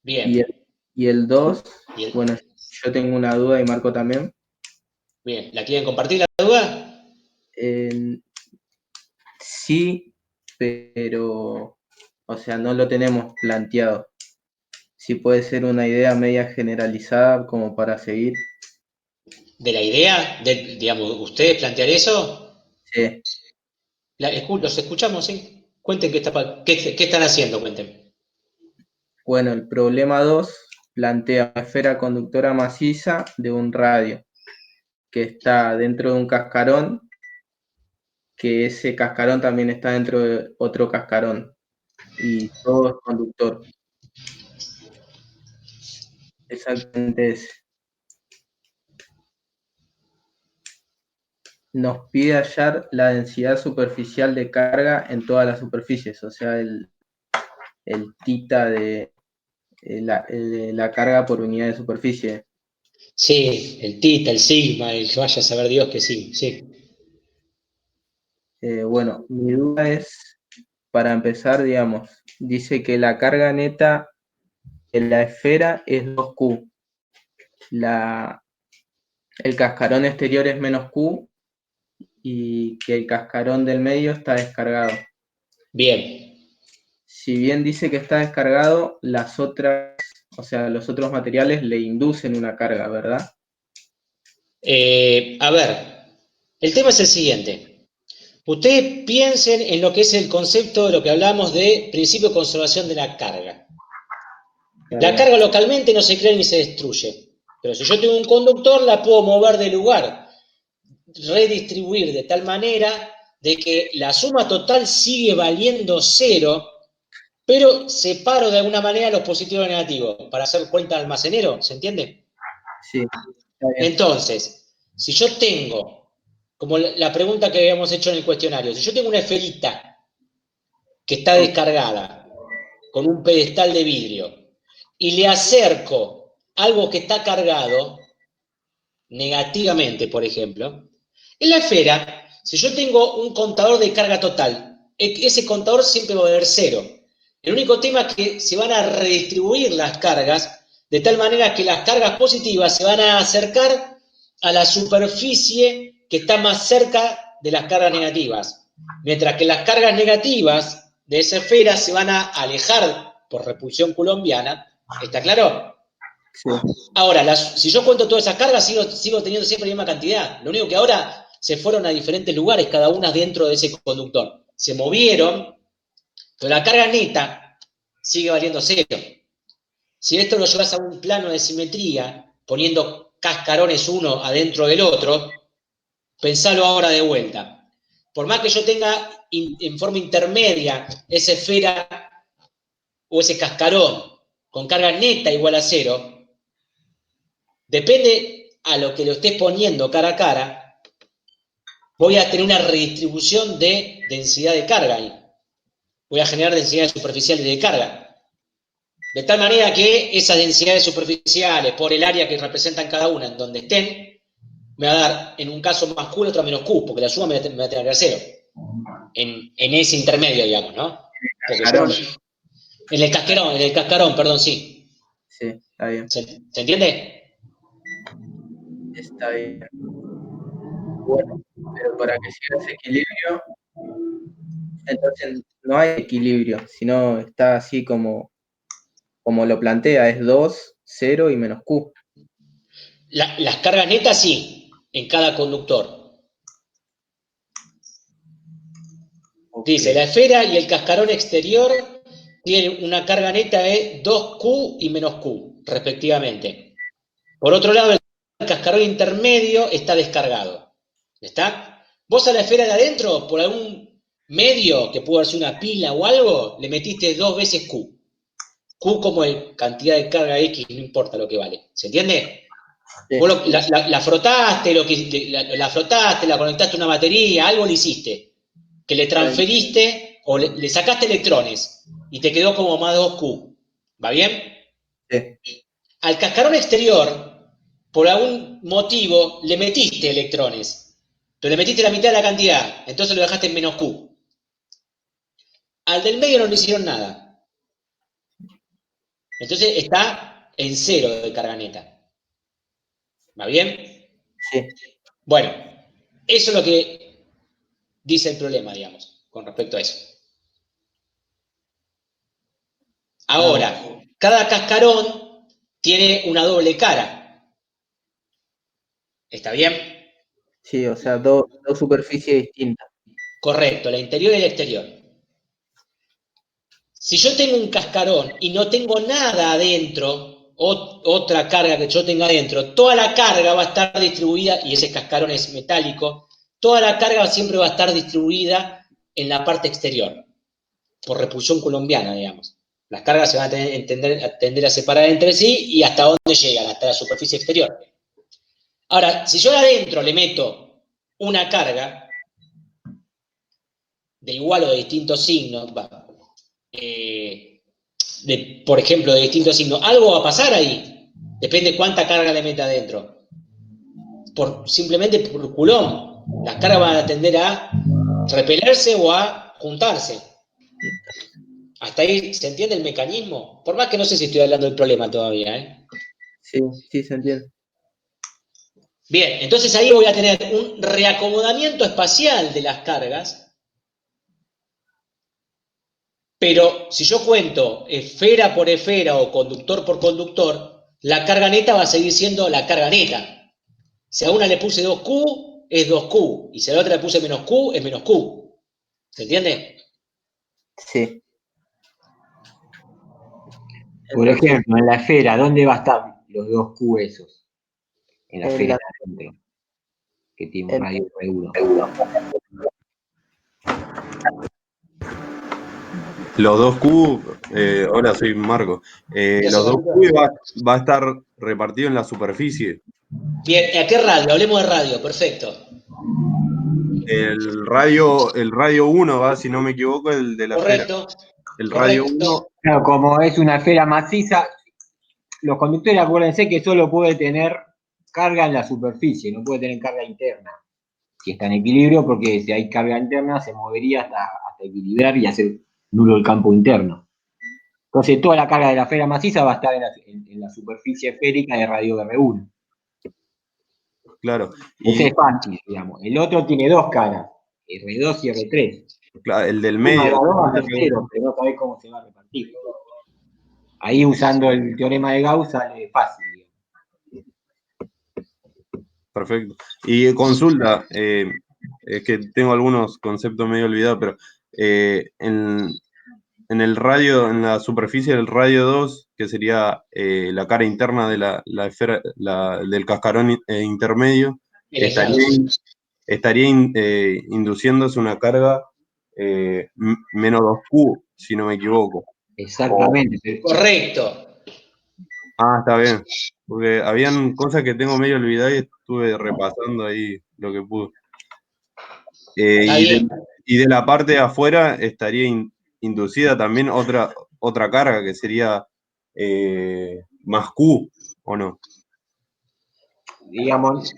Bien. Y el 2, Bien. bueno, yo tengo una duda y Marco también. Bien. ¿La quieren compartir la duda? Sí, pero, o sea, no lo tenemos planteado. Si puede ser una idea media generalizada como para seguir. ¿De la idea? Digamos, ¿ustedes plantear eso? Sí. Los escuchamos, ¿sí? Cuenten qué están haciendo, cuenten. Bueno, el problema 2 plantea una esfera conductora maciza de un radio que está dentro de un cascarón, que ese cascarón también está dentro de otro cascarón y todo es conductor. Exactamente ese. nos pide hallar la densidad superficial de carga en todas las superficies, o sea, el tita de la carga por unidad de superficie. Sí, el tita, el sigma, el que vaya a saber Dios que sí, sí. Bueno, mi duda es, para empezar, digamos, dice que la carga neta de la esfera es 2Q. El cascarón exterior es menos Q y que el cascarón del medio está descargado. Bien. Si bien dice que está descargado, las otras, o sea, los otros materiales le inducen una carga, ¿verdad? A ver, el tema es el siguiente. Ustedes piensen en lo que es el concepto de lo que hablamos de principio de conservación de la carga. La carga localmente no se crea ni se destruye, pero si yo tengo un conductor la puedo mover de lugar, redistribuir de tal manera de que la suma total sigue valiendo 0, pero separo de alguna manera los positivos y negativos para hacer cuenta de almacenero, ¿se entiende? Sí. Entonces, si yo tengo, como la pregunta que habíamos hecho en el cuestionario, si yo tengo una esferita que está descargada con un pedestal de vidrio y le acerco algo que está cargado negativamente, por ejemplo, en la esfera, si yo tengo un contador de carga total, ese contador siempre va a valer 0. El único tema es que se van a redistribuir las cargas de tal manera que las cargas positivas se van a acercar a la superficie que está más cerca de las cargas negativas, mientras que las cargas negativas de esa esfera se van a alejar por repulsión coulombiana. ¿Está claro? Sí. Ahora, si yo cuento todas esas cargas, sigo teniendo siempre la misma cantidad. Lo único que ahora se fueron a diferentes lugares, cada una dentro de ese conductor. Se movieron, pero la carga neta sigue valiendo 0. Si esto lo llevas a un plano de simetría, poniendo cascarones uno adentro del otro, pensalo ahora de vuelta. Por más que yo tenga en forma intermedia esa esfera o ese cascarón con carga neta igual a 0, depende a lo que lo estés poniendo cara a cara, voy a tener una redistribución de densidad de carga ahí. Voy a generar densidades superficiales de carga. De tal manera que esas densidades superficiales, por el área que representan cada una, en donde estén, me va a dar, en un caso más Q, en otro menos Q, porque la suma me va a tener que dar 0. En ese intermedio, digamos, ¿no? En el cascarón, perdón, sí. Sí, está bien. ¿Se entiende? Está bien. Bueno, pero para que siga ese equilibrio, entonces no hay equilibrio, sino está así como lo plantea, es 2, 0 y menos Q. Las cargas netas sí, en cada conductor. Okay. Dice, la esfera y el cascarón exterior tienen una carga neta de 2Q y menos Q, respectivamente. Por otro lado, el cascarón intermedio está descargado. ¿Está? Vos a la esfera de adentro, por algún medio, que puede ser una pila o algo, le metiste 2 veces Q. Q como cantidad de carga X, no importa lo que vale. ¿Se entiende? Sí. Vos la frotaste, la frotaste, la conectaste a una batería, algo le hiciste. Que le transferiste o le sacaste electrones y te quedó como más 2Q. ¿Va bien? Sí. Al cascarón exterior, por algún motivo, le metiste electrones, pero le metiste la mitad de la cantidad, entonces lo dejaste en menos Q. Al del medio no le hicieron nada. Entonces está en 0 de carga neta. ¿Va bien? Sí. Bueno, eso es lo que dice el problema, digamos, con respecto a eso. Ahora, cada cascarón tiene una doble cara. ¿Está bien? Sí, o sea, dos superficies distintas. Correcto, la interior y la exterior. Si yo tengo un cascarón y no tengo nada adentro, otra carga que yo tenga adentro, toda la carga va a estar distribuida, y ese cascarón es metálico, toda la carga siempre va a estar distribuida en la parte exterior, por repulsión coulombiana, digamos. Las cargas se van a tender a separar entre sí y hasta dónde llegan, hasta la superficie exterior. Ahora, si yo de adentro le meto una carga de igual o de distinto signo, por ejemplo, de distinto signo, algo va a pasar ahí. Depende cuánta carga le meta adentro. Simplemente por Coulomb. Las cargas van a tender a repelerse o a juntarse. ¿Hasta ahí se entiende el mecanismo? Por más que no sé si estoy hablando del problema todavía, ¿eh? Sí, sí, se entiende. Bien, entonces ahí voy a tener un reacomodamiento espacial de las cargas, pero si yo cuento esfera por esfera o conductor por conductor, la carga neta va a seguir siendo la carga neta. Si a una le puse 2Q, es 2Q, y si a la otra le puse menos Q, es menos Q. ¿Se entiende? Sí. Por ejemplo, en la esfera, ¿dónde va a estar los 2Q esos? En la En esfera la- de adentro, que tiene un en- radio R1. Los 2Q, hola, soy Marco. Los 2Q va a estar repartido en la superficie. Bien, ¿a qué radio? Hablemos de radio, perfecto. El radio 1 va, si no me equivoco, el de la esfera. Correcto. El radio 1, Claro, como es una esfera maciza, los conductores acuérdense que solo puede tener carga en la superficie, no puede tener carga interna. Si está en equilibrio, porque si hay carga interna se movería hasta equilibrar y hacer nulo el campo interno. Entonces toda la carga de la esfera maciza va a estar en la superficie esférica de radio R1. claro. Ese Y es fácil, digamos. El otro tiene dos caras, R2 y R3. claro, el del Uno de medio. las dos va a ser cero, pero no sabés cómo se va a repartir. Ahí usando el teorema de Gauss sale fácil. Perfecto. Y consulta, es que tengo algunos conceptos medio olvidados, pero en el radio, en la superficie del radio 2, que sería la cara interna de la esfera, del cascarón intermedio, estaría induciéndose una carga menos 2Q, si no me equivoco. Exactamente. Correcto. Ah, está bien. Porque habían cosas que tengo medio olvidadas y estuve repasando ahí lo que pude. Está bien. Y de la parte de afuera estaría inducida también otra carga que sería más Q, ¿o no? Digamos,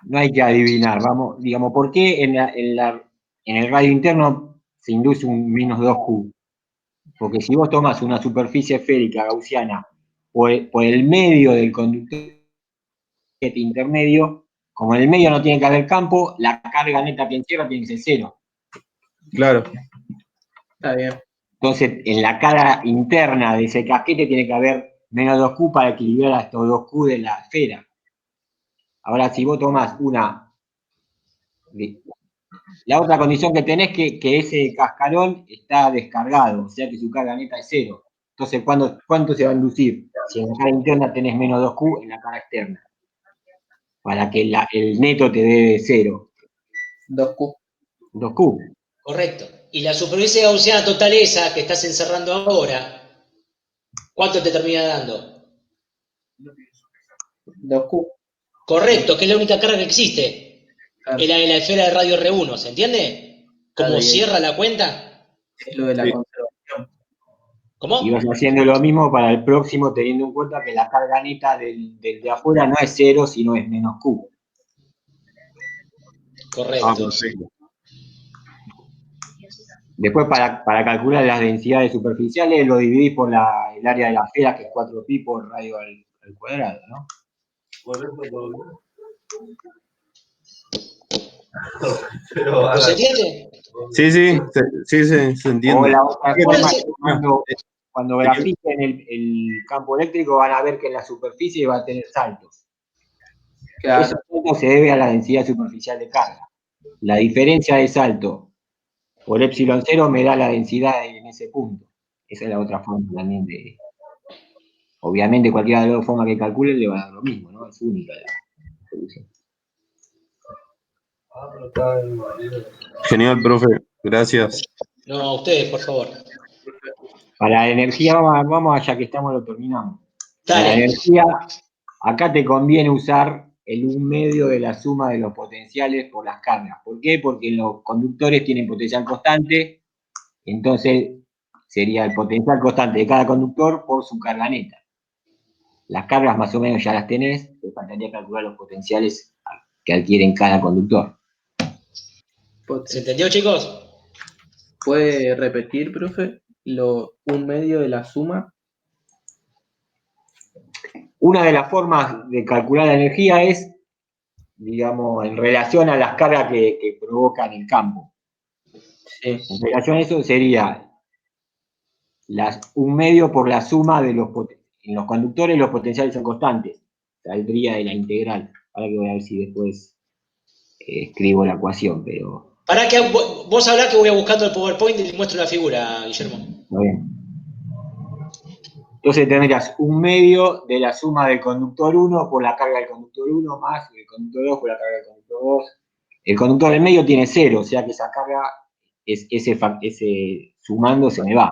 no hay que adivinar, vamos, digamos, ¿por qué en el radio interno se induce un menos 2Q? Porque si vos tomás una superficie esférica gaussiana por el medio del conductor intermedio, como en el medio no tiene que haber campo, la carga neta que encierra tiene que ser cero. Claro. Está bien. Entonces, en la cara interna de ese casquete tiene que haber menos 2Q para equilibrar a estos 2Q de la esfera. Ahora, si vos tomás la otra condición que tenés es que ese cascarón está descargado, o sea que su carga neta es cero. Entonces, ¿cuánto se va a inducir? Si en la cara interna tenés menos 2Q, en la cara externa. Para que el neto te dé cero. 2Q. 2Q. Correcto. Y la superficie gaussiana total esa que estás encerrando ahora, ¿cuánto te termina dando? 2Q. Correcto, que es la única carga que existe. Claro. En la esfera de radio R1, ¿se entiende? ¿Cómo Claro, cierra la cuenta? Es lo de la Sí. conservación. ¿Cómo? Y vas haciendo lo mismo para el próximo, teniendo en cuenta que la carga neta del de afuera no es cero, sino es menos Q. Correcto. Perfecto. Después, para calcular las densidades superficiales, lo dividís por el área de la esfera, que es 4pi por radio al cuadrado, ¿no? ¿No se entiende? Sí, se entiende. O la otra forma es que cuando tenía- grafiquen el campo eléctrico van a ver que en la superficie va a tener saltos. Claro. Esos saltos se debe a la densidad superficial de carga. La diferencia de salto por epsilon 0 me da la densidad en ese punto. Esa es la otra forma también de... Obviamente cualquiera de las dos formas que calculen le va a dar lo mismo, ¿no? Es única la solución. Genial, profe. Gracias. No, ustedes, por favor. Para la energía, vamos allá que estamos, lo terminamos. Para la Dale. energía, acá te conviene usar el 1/2 de la suma de los potenciales por las cargas. ¿Por qué? Porque los conductores tienen potencial constante, entonces sería el potencial constante de cada conductor por su carga neta. Las cargas más o menos ya las tenés, te faltaría calcular los potenciales que adquieren cada conductor. ¿Se entendió, chicos? ¿Puede repetir, profe, lo 1/2 de la suma? Una de las formas de calcular la energía es, digamos, en relación a las cargas que provocan el campo. Sí. En relación a eso sería 1/2 por la suma de en los conductores los potenciales son constantes. Saldría de la integral. Ahora que voy a ver si después escribo la ecuación, pero... Para que vos hablás que voy buscando el PowerPoint y te muestro la figura, Guillermo. Muy bien. Entonces tendrías 1/2 de la suma del conductor 1 por la carga del conductor 1 más el conductor 2 por la carga del conductor 2. El conductor del medio tiene 0, o sea que esa carga, ese sumando se me va.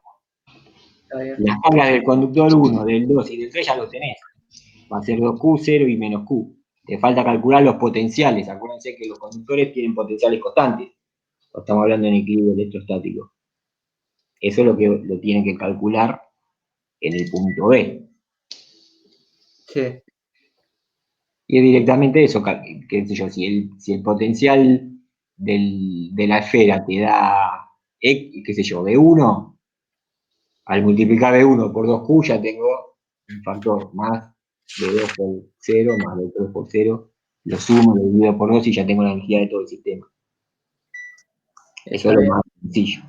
Las cargas del conductor 1, del 2 y del 3 ya lo tenés. Va a ser 2Q, 0 y menos Q. Te falta calcular los potenciales. Acuérdense que los conductores tienen potenciales constantes. Estamos hablando en equilibrio electrostático. Eso es lo que lo tienen que calcular en el punto B. Sí. Y es directamente eso, qué sé yo, si el potencial de la esfera te da, qué sé yo, B1, al multiplicar B1 por 2Q ya tengo un factor más B2 por 0 más B3 por 0, lo sumo, lo divido por 2 y ya tengo la energía de todo el sistema. Eso es lo más sencillo.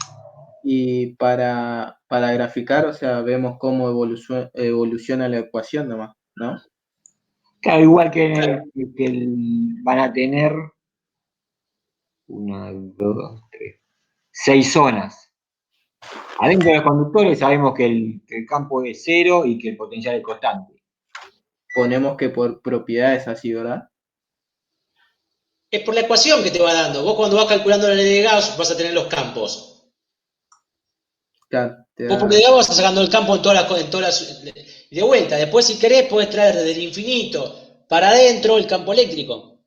Y para graficar, o sea, vemos cómo evoluciona la ecuación nomás, ¿no? Claro, igual que van a tener 6 zonas. Adentro de los conductores sabemos que el campo es 0 y que el potencial es constante. Ponemos que por propiedades así, ¿verdad? Es por la ecuación que te va dando. Vos cuando vas calculando la ley de Gauss vas a tener los campos. Claro, Vos por ley de Gauss vas sacando el campo en todas las... De vuelta, después si querés podés traer desde el infinito para adentro el campo eléctrico.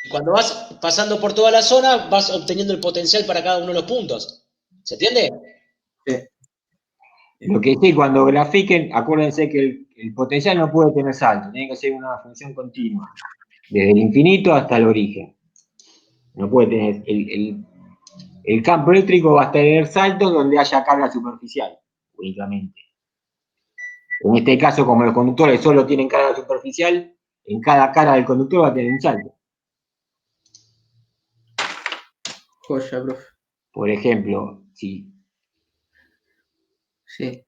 Y cuando vas pasando por toda la zona vas obteniendo el potencial para cada uno de los puntos. ¿Se entiende? Sí. Lo que sí, cuando grafiquen, acuérdense que el potencial no puede tener salto, tiene que ser una función continua, desde el infinito hasta el origen. No puede tener, el campo eléctrico va a tener saltos donde haya carga superficial, únicamente. En este caso, como los conductores solo tienen carga superficial, en cada cara del conductor va a tener un salto. Joya, profe. Por ejemplo, si Sí.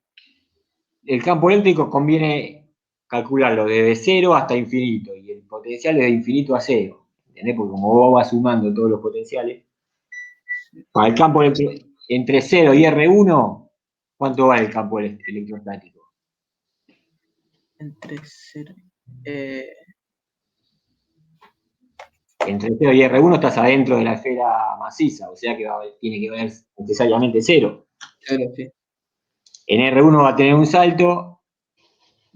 el campo eléctrico conviene calcularlo desde 0 hasta infinito, y el potencial desde infinito a 0. ¿Entendés? Porque como vos vas sumando todos los potenciales, para el campo entre 0 y R1, ¿cuánto vale el campo electrostático? Entre 0. Entre 0 y R1 estás adentro de la esfera maciza, o sea que tiene que valer necesariamente 0. 0, sí. En R1 va a tener un salto,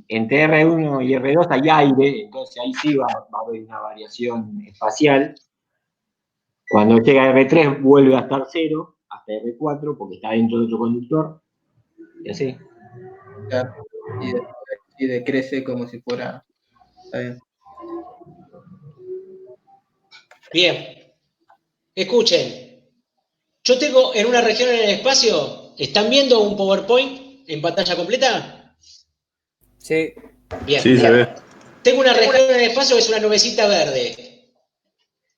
entre R1 y R2 hay aire, entonces ahí sí va a haber una variación espacial. Cuando llega a R3 vuelve a estar 0, hasta R4, porque está dentro de otro conductor, y así. Claro. Y decrece como si fuera... Está bien. Bien. Escuchen. Yo tengo en una región en el espacio, ¿están viendo un PowerPoint en pantalla completa? Sí. Bien. Sí, se ve. Tengo una región en el espacio que es una nubecita verde.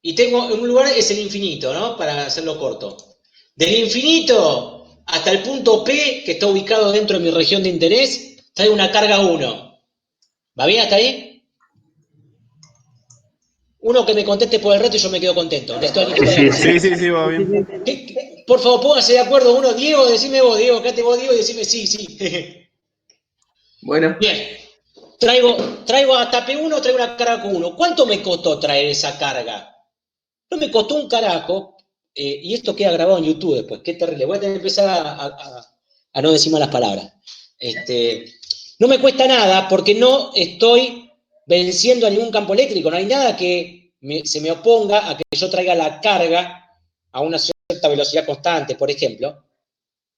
Y tengo en un lugar es el infinito, ¿no? Para hacerlo corto. Del infinito hasta el punto P, que está ubicado dentro de mi región de interés, trae una carga 1. ¿Va bien hasta ahí? Uno que me conteste por el reto y yo me quedo contento. Sí, va bien. Por favor, pónganse de acuerdo uno. Diego, decime vos, Diego, quédate vos, Diego, y decime sí. Bueno. Bien. Traigo hasta P1, traigo una carga Q1. ¿Cuánto me costó traer esa carga? No me costó un carajo, y esto queda grabado en YouTube después, qué terrible. Voy a tener que empezar a no decir malas palabras. No me cuesta nada porque no estoy venciendo a ningún campo eléctrico. No hay nada que se me oponga a que yo traiga la carga a una cierta velocidad constante, por ejemplo.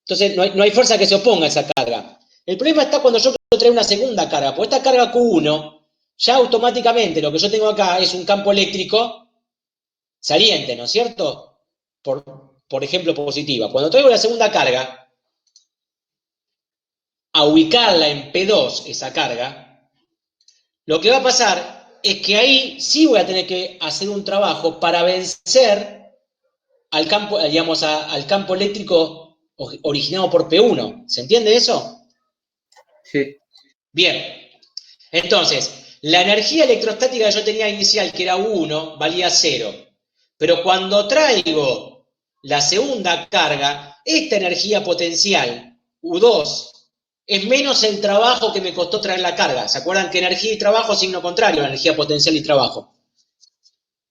Entonces, no hay fuerza que se oponga a esa carga. El problema está cuando yo quiero traer una segunda carga, porque esta carga Q1, ya automáticamente lo que yo tengo acá es un campo eléctrico saliente, ¿no es cierto? Por ejemplo, positiva. Cuando traigo la segunda carga, a ubicarla en P2, esa carga, lo que va a pasar es que ahí sí voy a tener que hacer un trabajo para vencer al campo, digamos, al campo eléctrico originado por P1. ¿Se entiende eso? Sí. Bien. Entonces, la energía electrostática que yo tenía inicial, que era U1, valía 0. Pero cuando traigo la segunda carga, esta energía potencial, U2, es menos el trabajo que me costó traer la carga. ¿Se acuerdan que energía y trabajo es signo contrario a energía potencial y trabajo?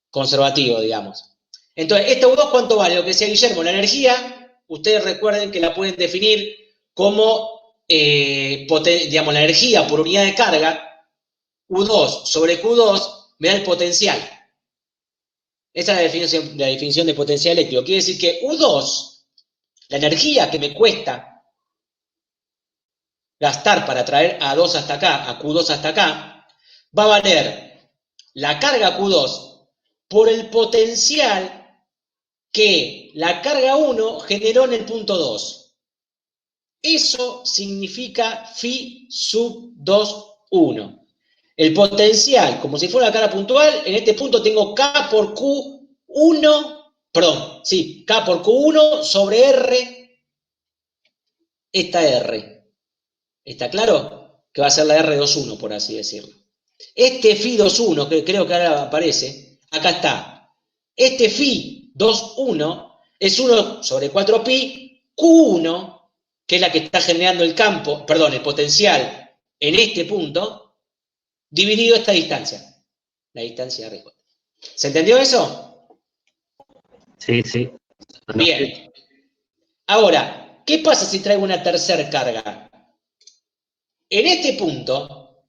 Conservativo, digamos. Entonces, ¿esta U2 cuánto vale? Lo que decía Guillermo, la energía, ustedes recuerden que la pueden definir como, digamos, la energía por unidad de carga, U2 sobre Q2 me da el potencial. Esa es la definición de potencial eléctrico. Quiere decir que U2, la energía que me cuesta gastar para traer a 2 hasta acá, a Q2 hasta acá, va a valer la carga Q2 por el potencial que la carga 1 generó en el punto 2. Eso significa phi sub 2, 1. El potencial, como si fuera la carga puntual, en este punto tengo K por Q1, perdón, sí, K por Q1 sobre R, esta R. ¿Está claro? Que va a ser la R21, por así decirlo. Este phi 21, que creo que ahora aparece, acá está. Este phi 21 es 1 sobre 4pi Q1, que es la que está generando el campo, perdón, el potencial en este punto, dividido esta distancia, la distancia de R. ¿Se entendió eso? Sí, sí. Bien. Ahora, ¿qué pasa si traigo una tercera carga? En este punto,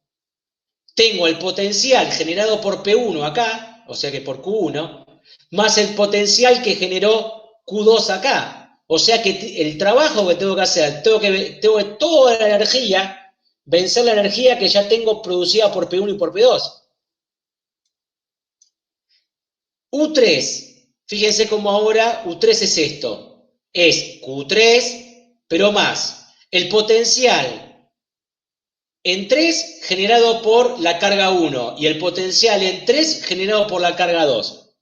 tengo el potencial generado por P1 acá, o sea que por Q1, más el potencial que generó Q2 acá. O sea que el trabajo que tengo que hacer, tengo que toda la energía, vencer la energía que ya tengo producida por P1 y por P2. U3, fíjense cómo ahora U3 es esto. Es Q3, pero más el potencial en 3 generado por la carga 1 y el potencial en 3 generado por la carga 2.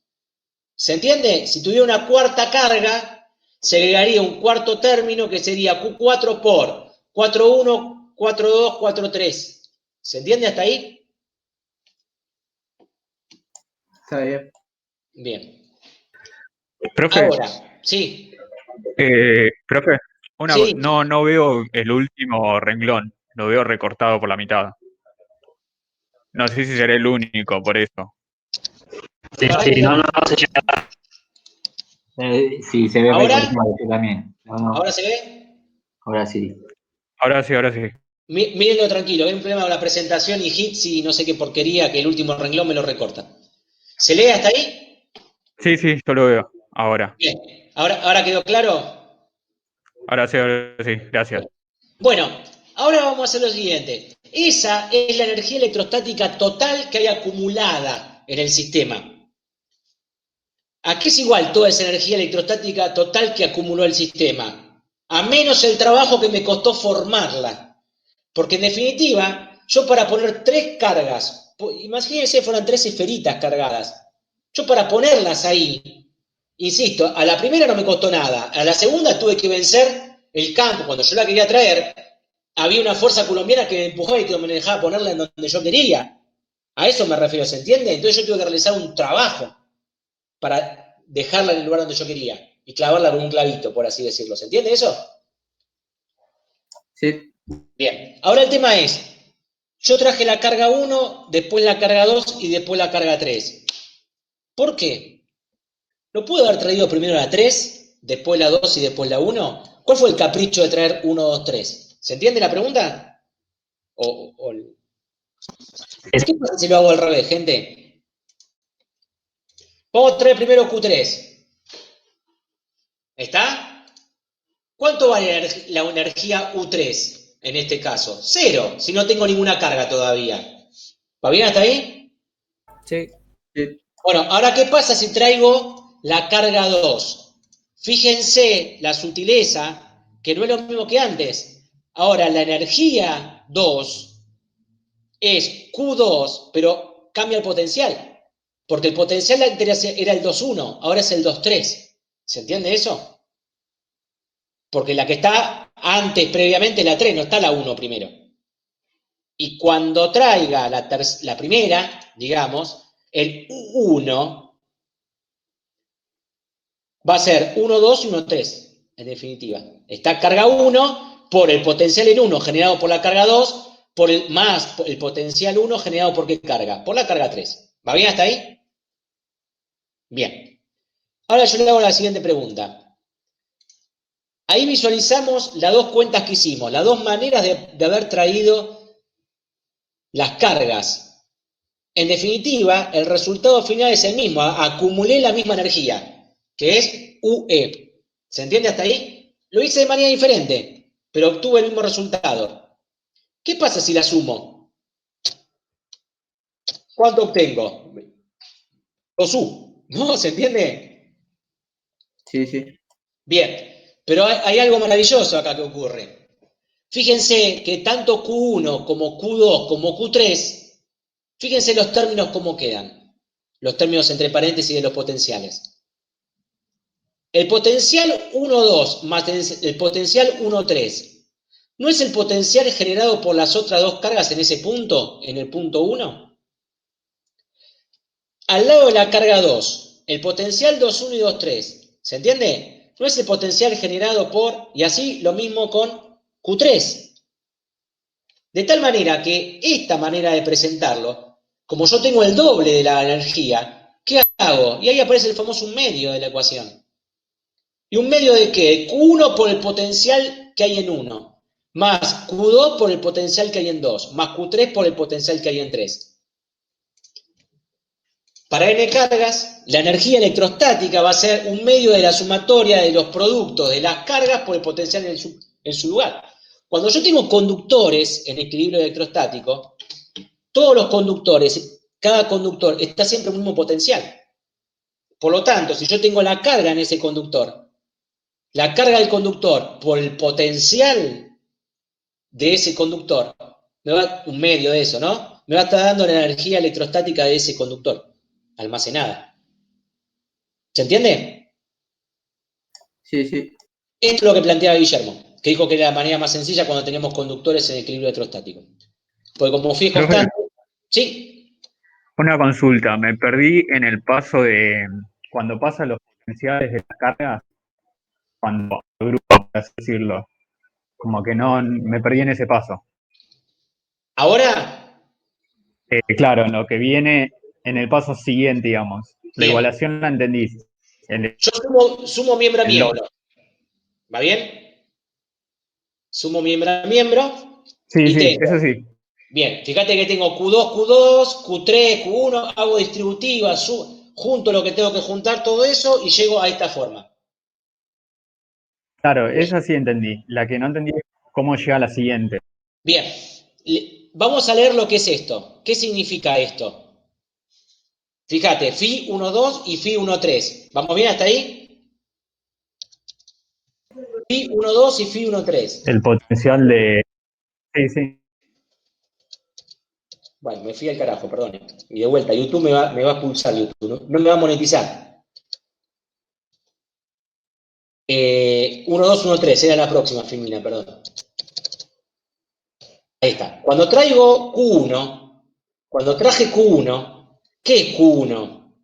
¿Se entiende? Si tuviera una cuarta carga, se agregaría un cuarto término que sería Q4 por 4.1, 4.2, 4.3. ¿Se entiende hasta ahí? Está bien. Bien. Profe, Ahora, sí. profe, Sí. no veo el último renglón, lo veo recortado por la mitad. No sé si seré el único por eso. Sí, sí, no, se llega. Sí, se ve ¿Ahora? recortado, yo también. No. ¿Ahora se ve? Ahora sí. Ahora sí. Mírenlo tranquilo, hay un problema con la presentación y hits y no sé qué porquería que el último renglón me lo recorta. ¿Se lee hasta ahí? Sí, yo lo veo, ahora. Bien. ¿Ahora quedó claro? Ahora sí, gracias. Bueno, ahora vamos a hacer lo siguiente. Esa es la energía electrostática total que hay acumulada en el sistema. ¿A qué es igual toda esa energía electrostática total que acumuló el sistema? A menos el trabajo que me costó formarla. Porque en definitiva, yo para poner 3 cargas, imagínense fueran 3 esferitas cargadas, yo para ponerlas ahí, insisto, a la primera no me costó nada, a la segunda tuve que vencer el campo, cuando yo la quería traer, había una fuerza colombiana que me empujaba y que me dejaba ponerla en donde yo quería. A eso me refiero, ¿se entiende? Entonces yo tuve que realizar un trabajo para dejarla en el lugar donde yo quería y clavarla con un clavito, por así decirlo. ¿Se entiende eso? Sí. Bien, ahora el tema es, yo traje la carga 1, después la carga 2 y después la carga 3. ¿Por qué? ¿No pude haber traído primero la 3, después la 2 y después la 1? ¿Cuál fue el capricho de traer 1, 2, 3? ¿Se entiende la pregunta? ¿Qué pasa si lo hago al revés, gente? Vamos a traer primero Q3. ¿Está? ¿Cuánto vale la energía U3 en este caso? 0, si no tengo ninguna carga todavía. ¿Va bien hasta ahí? Sí. Bueno, ahora, ¿qué pasa si traigo la carga 2? Fíjense la sutileza, que no es lo mismo que antes. Ahora, la energía 2 es Q2, pero cambia el potencial. Porque el potencial era el 2,1, ahora es el 2,3. ¿Se entiende eso? Porque la que está antes, previamente, es la 3, no está la 1 primero. Y cuando traiga la primera, digamos, el 1 va a ser 1, 2 y 1, 3, en definitiva. Está carga 1 por el potencial en 1 generado por la carga 2, más el potencial 1 generado por qué carga, por la carga 3. ¿Va bien hasta ahí? Bien. Ahora yo le hago la siguiente pregunta. Ahí visualizamos las dos cuentas que hicimos, las dos maneras de haber traído las cargas. En definitiva, el resultado final es el mismo, acumulé la misma energía, que es UE. ¿Se entiende hasta ahí? Lo hice de manera diferente, pero obtuve el mismo resultado. ¿Qué pasa si la sumo? ¿Cuánto obtengo? 2U, ¿no? ¿Se entiende? Sí, sí. Bien, pero hay algo maravilloso acá que ocurre. Fíjense que tanto Q1 como Q2 como Q3, fíjense los términos cómo quedan. Los términos entre paréntesis de los potenciales. El potencial 1,2 más el potencial 1,3, ¿no es el potencial generado por las otras dos cargas en ese punto, en el punto 1? Al lado de la carga 2, el potencial 2,1 y 2,3, ¿se entiende? ¿No es el potencial generado por, y así lo mismo con Q3? De tal manera que esta manera de presentarlo, como yo tengo el doble de la energía, ¿qué hago? Y ahí aparece el famoso un medio de la ecuación. ¿Y un medio de qué? Q1 por el potencial que hay en 1, más Q2 por el potencial que hay en 2, más Q3 por el potencial que hay en 3. Para n cargas, la energía electrostática va a ser un medio de la sumatoria de los productos de las cargas por el potencial en su lugar. Cuando yo tengo conductores en equilibrio electrostático, todos los conductores, cada conductor está siempre en el mismo potencial. Por lo tanto, si yo tengo la carga en ese conductor, la carga del conductor por el potencial de ese conductor, un medio de eso, ¿no? Me va a estar dando la energía electrostática de ese conductor, almacenada. ¿Se entiende? Sí, sí. Esto es lo que planteaba Guillermo, que dijo que era la manera más sencilla cuando tenemos conductores en equilibrio electrostático. Porque como fui constante... Sí. Una consulta, me perdí en el paso de cuando pasan los potenciales de las cargas, cuando agrupa, por así decirlo, como que no, me perdí en ese paso. ¿Ahora? Claro, en lo que viene en el paso siguiente, digamos. La Bien. igualación la entendí. Yo sumo miembro a miembro. ¿Va bien? Sumo miembro a miembro. Sí, y sí, tengo... eso sí. Bien, fíjate que tengo Q2, Q2, Q3, Q1, hago distributiva, junto lo que tengo que juntar todo eso y llego a esta forma. Claro, esa sí entendí. La que no entendí es cómo llega a la siguiente. Bien, vamos a leer lo que es esto. ¿Qué significa esto? Fíjate, Phi 1,2 y Phi 1,3. ¿Vamos bien hasta ahí? Phi 1,2 y Phi 1,3. El potencial de... Sí, sí. Bueno, me fui al carajo, perdón. Y de vuelta, YouTube me va a expulsar, YouTube, no me va a monetizar. 1,2, 1,3, era la próxima, Femina, perdón. Ahí está. Cuando traigo Q1, cuando traje Q1, ¿qué es Q1?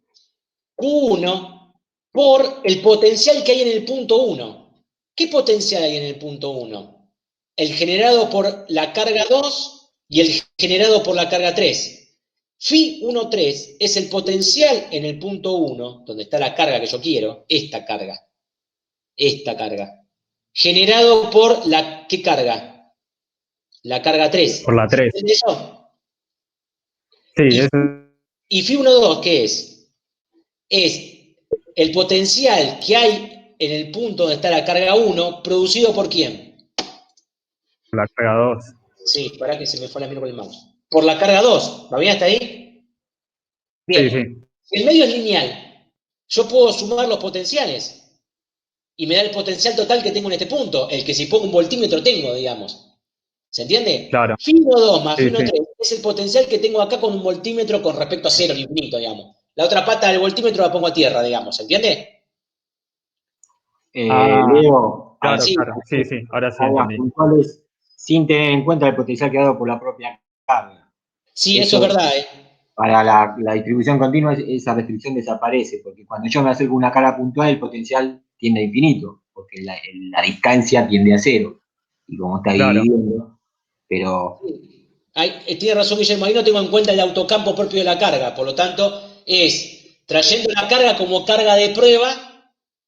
Q1 por el potencial que hay en el punto 1. ¿Qué potencial hay en el punto 1? El generado por la carga 2 y el generado por la carga 3. Phi 1,3 es el potencial en el punto 1, donde está la carga que yo quiero, esta carga, generado por la, ¿qué carga? La carga 3. Por la 3. ¿Entiendes eso? Sí, Y, eso y phi 1,2, ¿qué es? Es el potencial que hay en el punto donde está la carga 1, producido por quién. es la carga 2. Sí, para que se me fue la mierda con el mouse. Por la carga 2. ¿Va bien hasta ahí? Sí, Bien. sí, Si el medio es lineal, yo puedo sumar los potenciales y me da el potencial total que tengo en este punto, el que si pongo un voltímetro tengo, digamos. ¿Se entiende? claro. Phi 1,2 más phi Sí, sí, 1,3 es el potencial que tengo acá con un voltímetro con respecto a cero, al infinito, digamos. La otra pata del voltímetro la pongo a tierra, digamos. ¿Se entiende? Ah, Leo, claro, Sí. claro. Sí, sí, ahora sí cargas entendí. puntuales sin tener en cuenta el potencial creado por la propia carga. Sí, eso es Eso, verdad, ¿eh? para la distribución continua, esa restricción desaparece, porque cuando yo me acerco a una carga puntual, el potencial tiende a infinito, porque la distancia tiende a cero, y como está Claro, dividiendo, pero Tiene razón Guillermo, ahí no tengo en cuenta el autocampo propio de la carga, por lo tanto, es trayendo la carga como carga de prueba.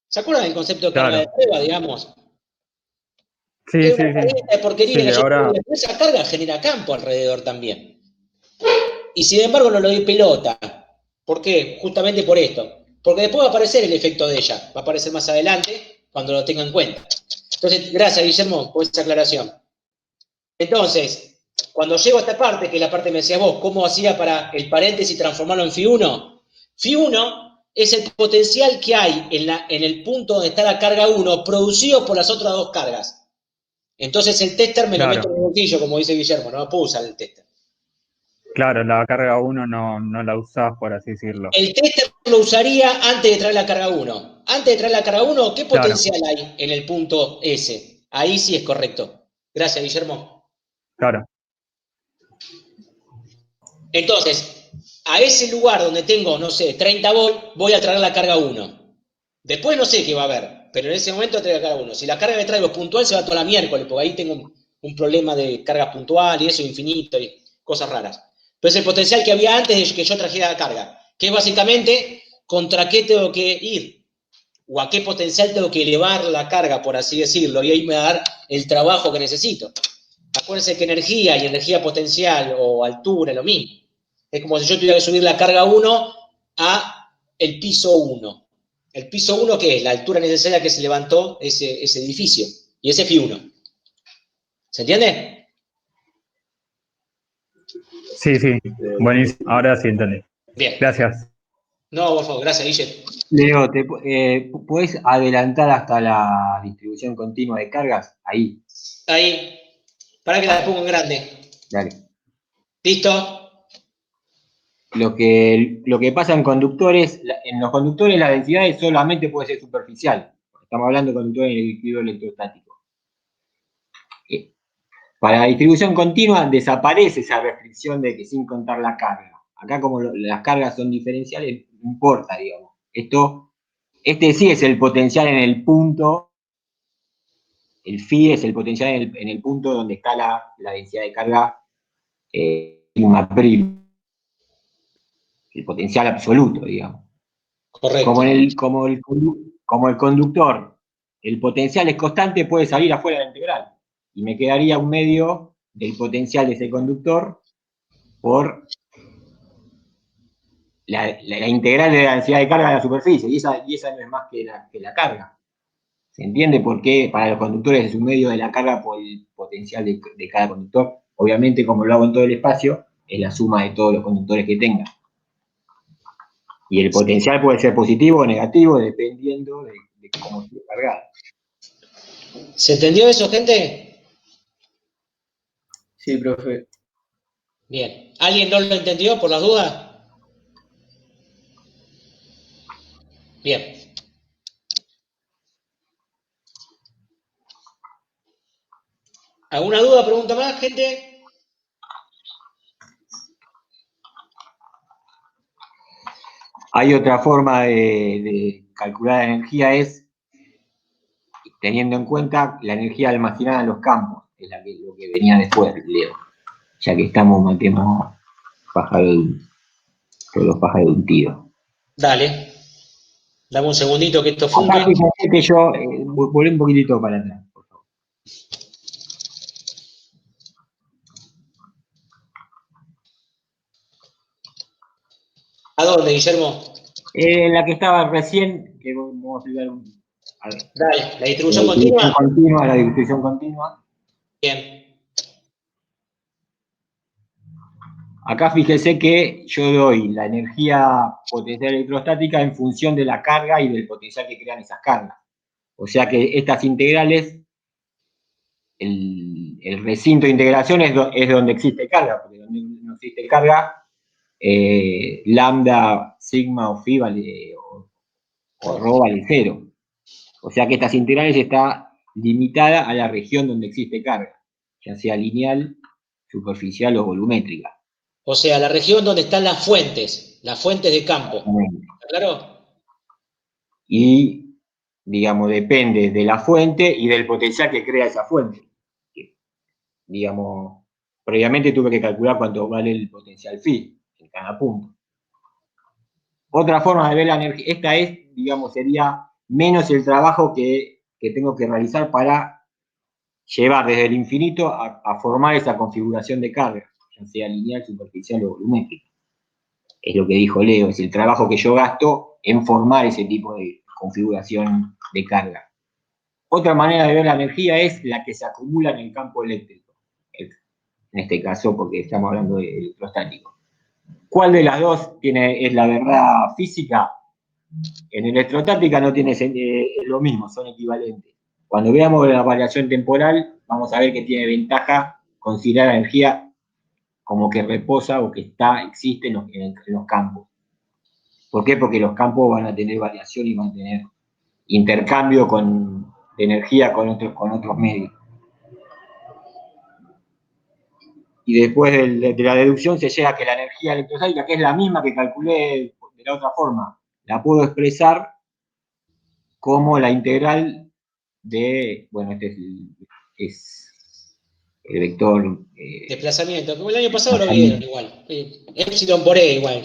¿Se acuerdan del concepto de carga de claro. prueba, digamos? Sí, Es una sí, sí. carguita de porquería Sí, que yo ahora, tengo, pero esa carga genera campo alrededor también. Y sin embargo no lo doy pelota. ¿Por qué? Justamente por esto. Porque después va a aparecer el efecto de ella. Va a aparecer más adelante cuando lo tenga en cuenta. Entonces, gracias Guillermo por esa aclaración. Entonces, cuando llego a esta parte, que es la parte que me decías vos, ¿cómo hacía para el paréntesis transformarlo en phi 1? Phi 1 es el potencial que hay en el punto donde está la carga 1 producido por las otras dos cargas. Entonces el tester me lo meto en claro, el bolsillo, como dice Guillermo, no puedo usar el tester. claro, la carga 1 no la usás, por así decirlo. El tester lo usaría antes de traer la carga 1. Antes de traer la carga 1, ¿qué Claro, potencial hay en el punto S? Ahí sí es correcto. Gracias, Guillermo. claro, Entonces, a ese lugar donde tengo, no sé, 30 volt, voy a traer la carga 1. Después no sé qué va a haber, pero en ese momento traigo la carga 1. Si la carga que traigo es puntual, se va toda la miércoles, porque ahí tengo un problema de carga puntual y eso infinito y cosas raras. Entonces el potencial que había antes de que yo trajera la carga, que es básicamente contra qué tengo que ir, o a qué potencial tengo que elevar la carga, por así decirlo, y ahí me va a dar el trabajo que necesito. Acuérdense que energía y energía potencial o altura es lo mismo. Es como si yo tuviera que subir la carga 1 a el piso 1. ¿El piso 1 qué es? La altura necesaria que se levantó ese edificio. Y ese phi 1. ¿Se entiende? sí, sí. Buenísimo, ahora sí entendí. Bien. Gracias. No, por favor, gracias, Guille. Leo, ¿puedes adelantar hasta la distribución continua de cargas? Ahí, Ahí. Para que la pongo en grande. dale. ¿Listo? Lo que pasa en conductores, en los conductores la densidad solamente puede ser superficial. Estamos hablando de conductores en el equilibrio electrostático. Para la distribución continua desaparece esa restricción de que sin contar la carga. Acá como las cargas son diferenciales, no importa, digamos. Este sí es el potencial en el punto, el phi es el potencial en el punto donde está la densidad de carga sigma prima, el potencial absoluto, digamos. Correcto. Como el conductor, el potencial es constante, puede salir afuera de la integral. Y me quedaría un medio del potencial de ese conductor por la integral de la densidad de carga de la superficie. Y esa no es más que la carga. ¿Se entiende por qué para los conductores es un medio de la carga por el potencial de cada conductor? Obviamente, como lo hago en todo el espacio, es la suma de todos los conductores que tenga. Y el potencial puede ser positivo o negativo dependiendo de cómo esté cargado. ¿Se entendió eso, gente? Sí, profe. Bien. ¿Alguien no lo entendió por las dudas? Bien. ¿Alguna duda, pregunta más, gente? Hay otra forma de calcular la energía, es teniendo en cuenta la energía almacenada en los campos, es lo que venía después, Leo. Ya que estamos, matemos todos los pájaros de un tiro. Dale. Dame un segundito que esto Acá funde. fíjate que yo, volví un poquitito para atrás, por favor. ¿A dónde, Guillermo? La que estaba recién, que vamos a explicar a ver, Dale, ¿la la distribución distribución continua? continua, la distribución continua. Bien. Acá fíjese que yo doy la energía potencial electrostática en función de la carga y del potencial que crean esas cargas. O sea que estas integrales, el recinto de integración es donde existe carga, porque donde no existe carga, lambda, sigma o phi vale, o rho vale 0. O sea que estas integrales está limitada a la región donde existe carga, ya sea lineal, superficial o volumétrica. O sea, la región donde están las fuentes de campo. ¿Está claro? Y, digamos, depende de la fuente y del potencial que crea esa fuente. Digamos, previamente tuve que calcular cuánto vale el potencial phi en cada punto. Otra forma de ver la energía, esta es, digamos, sería menos el trabajo que tengo que realizar para llevar desde el infinito a formar esa configuración de carga, ya sea lineal, superficial o volumétrica. Es lo que dijo Leo, es el trabajo que yo gasto en formar ese tipo de configuración de carga. Otra manera de ver la energía es la que se acumula en el campo eléctrico, en este caso porque estamos hablando de electrostático. ¿Cuál de las dos es la verdad física? En electrostática no tiene lo mismo, son equivalentes. Cuando veamos la variación temporal, vamos a ver que tiene ventaja considerar la energía como que reposa o que existe en los campos. ¿Por qué? Porque los campos van a tener variación y van a tener intercambio de energía con otros medios. Y después de la deducción se llega a que la energía electrostática, que es la misma que calculé de la otra forma, la puedo expresar como la integral de, bueno, este es el vector... Desplazamiento, como el año pasado lo vieron igual. Epsilon por E igual.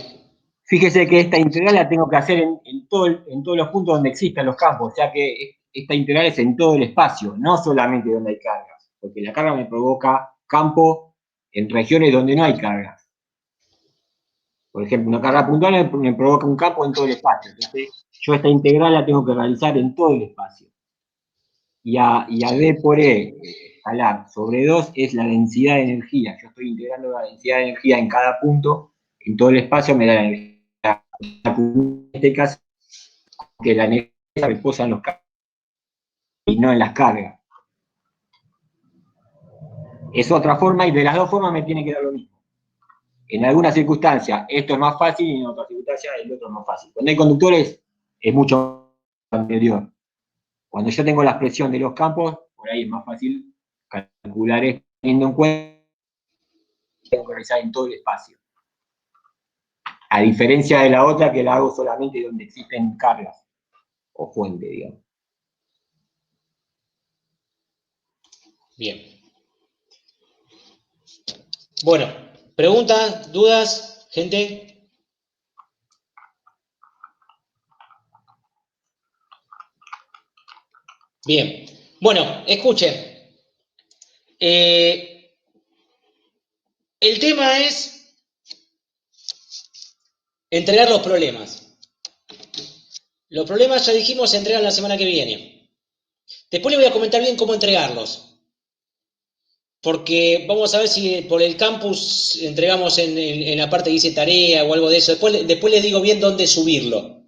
Fíjese que esta integral la tengo que hacer en todos los puntos donde existan los campos, o sea que esta integral es en todo el espacio, no solamente donde hay cargas, porque la carga me provoca campo en regiones donde no hay cargas. Por ejemplo, una carga puntual me provoca un campo en todo el espacio. Entonces, yo esta integral la tengo que realizar en todo el espacio. Y a D por E escalar sobre 2 es la densidad de energía. Yo estoy integrando la densidad de energía en cada punto, en todo el espacio me da la energía. En este caso, que la energía reposa en los campos y no en las cargas. Es otra forma y de las dos formas me tiene que dar lo mismo. En algunas circunstancias esto es más fácil y en otras circunstancias el otro es más fácil. Cuando hay conductores es mucho anterior. Cuando yo tengo la expresión de los campos, por ahí es más fácil calcular esto teniendo en cuenta que tengo que realizar en todo el espacio. A diferencia de la otra que la hago solamente donde existen cargas o fuentes, digamos. Bien. Bueno, preguntas, dudas, gente. Bien. Bueno, escuchen. El tema es entregar los problemas. Los problemas ya dijimos se entregan la semana que viene. Después les voy a comentar bien cómo entregarlos. Porque vamos a ver si por el campus entregamos en la parte que dice tarea o algo de eso. Después les digo bien dónde subirlo.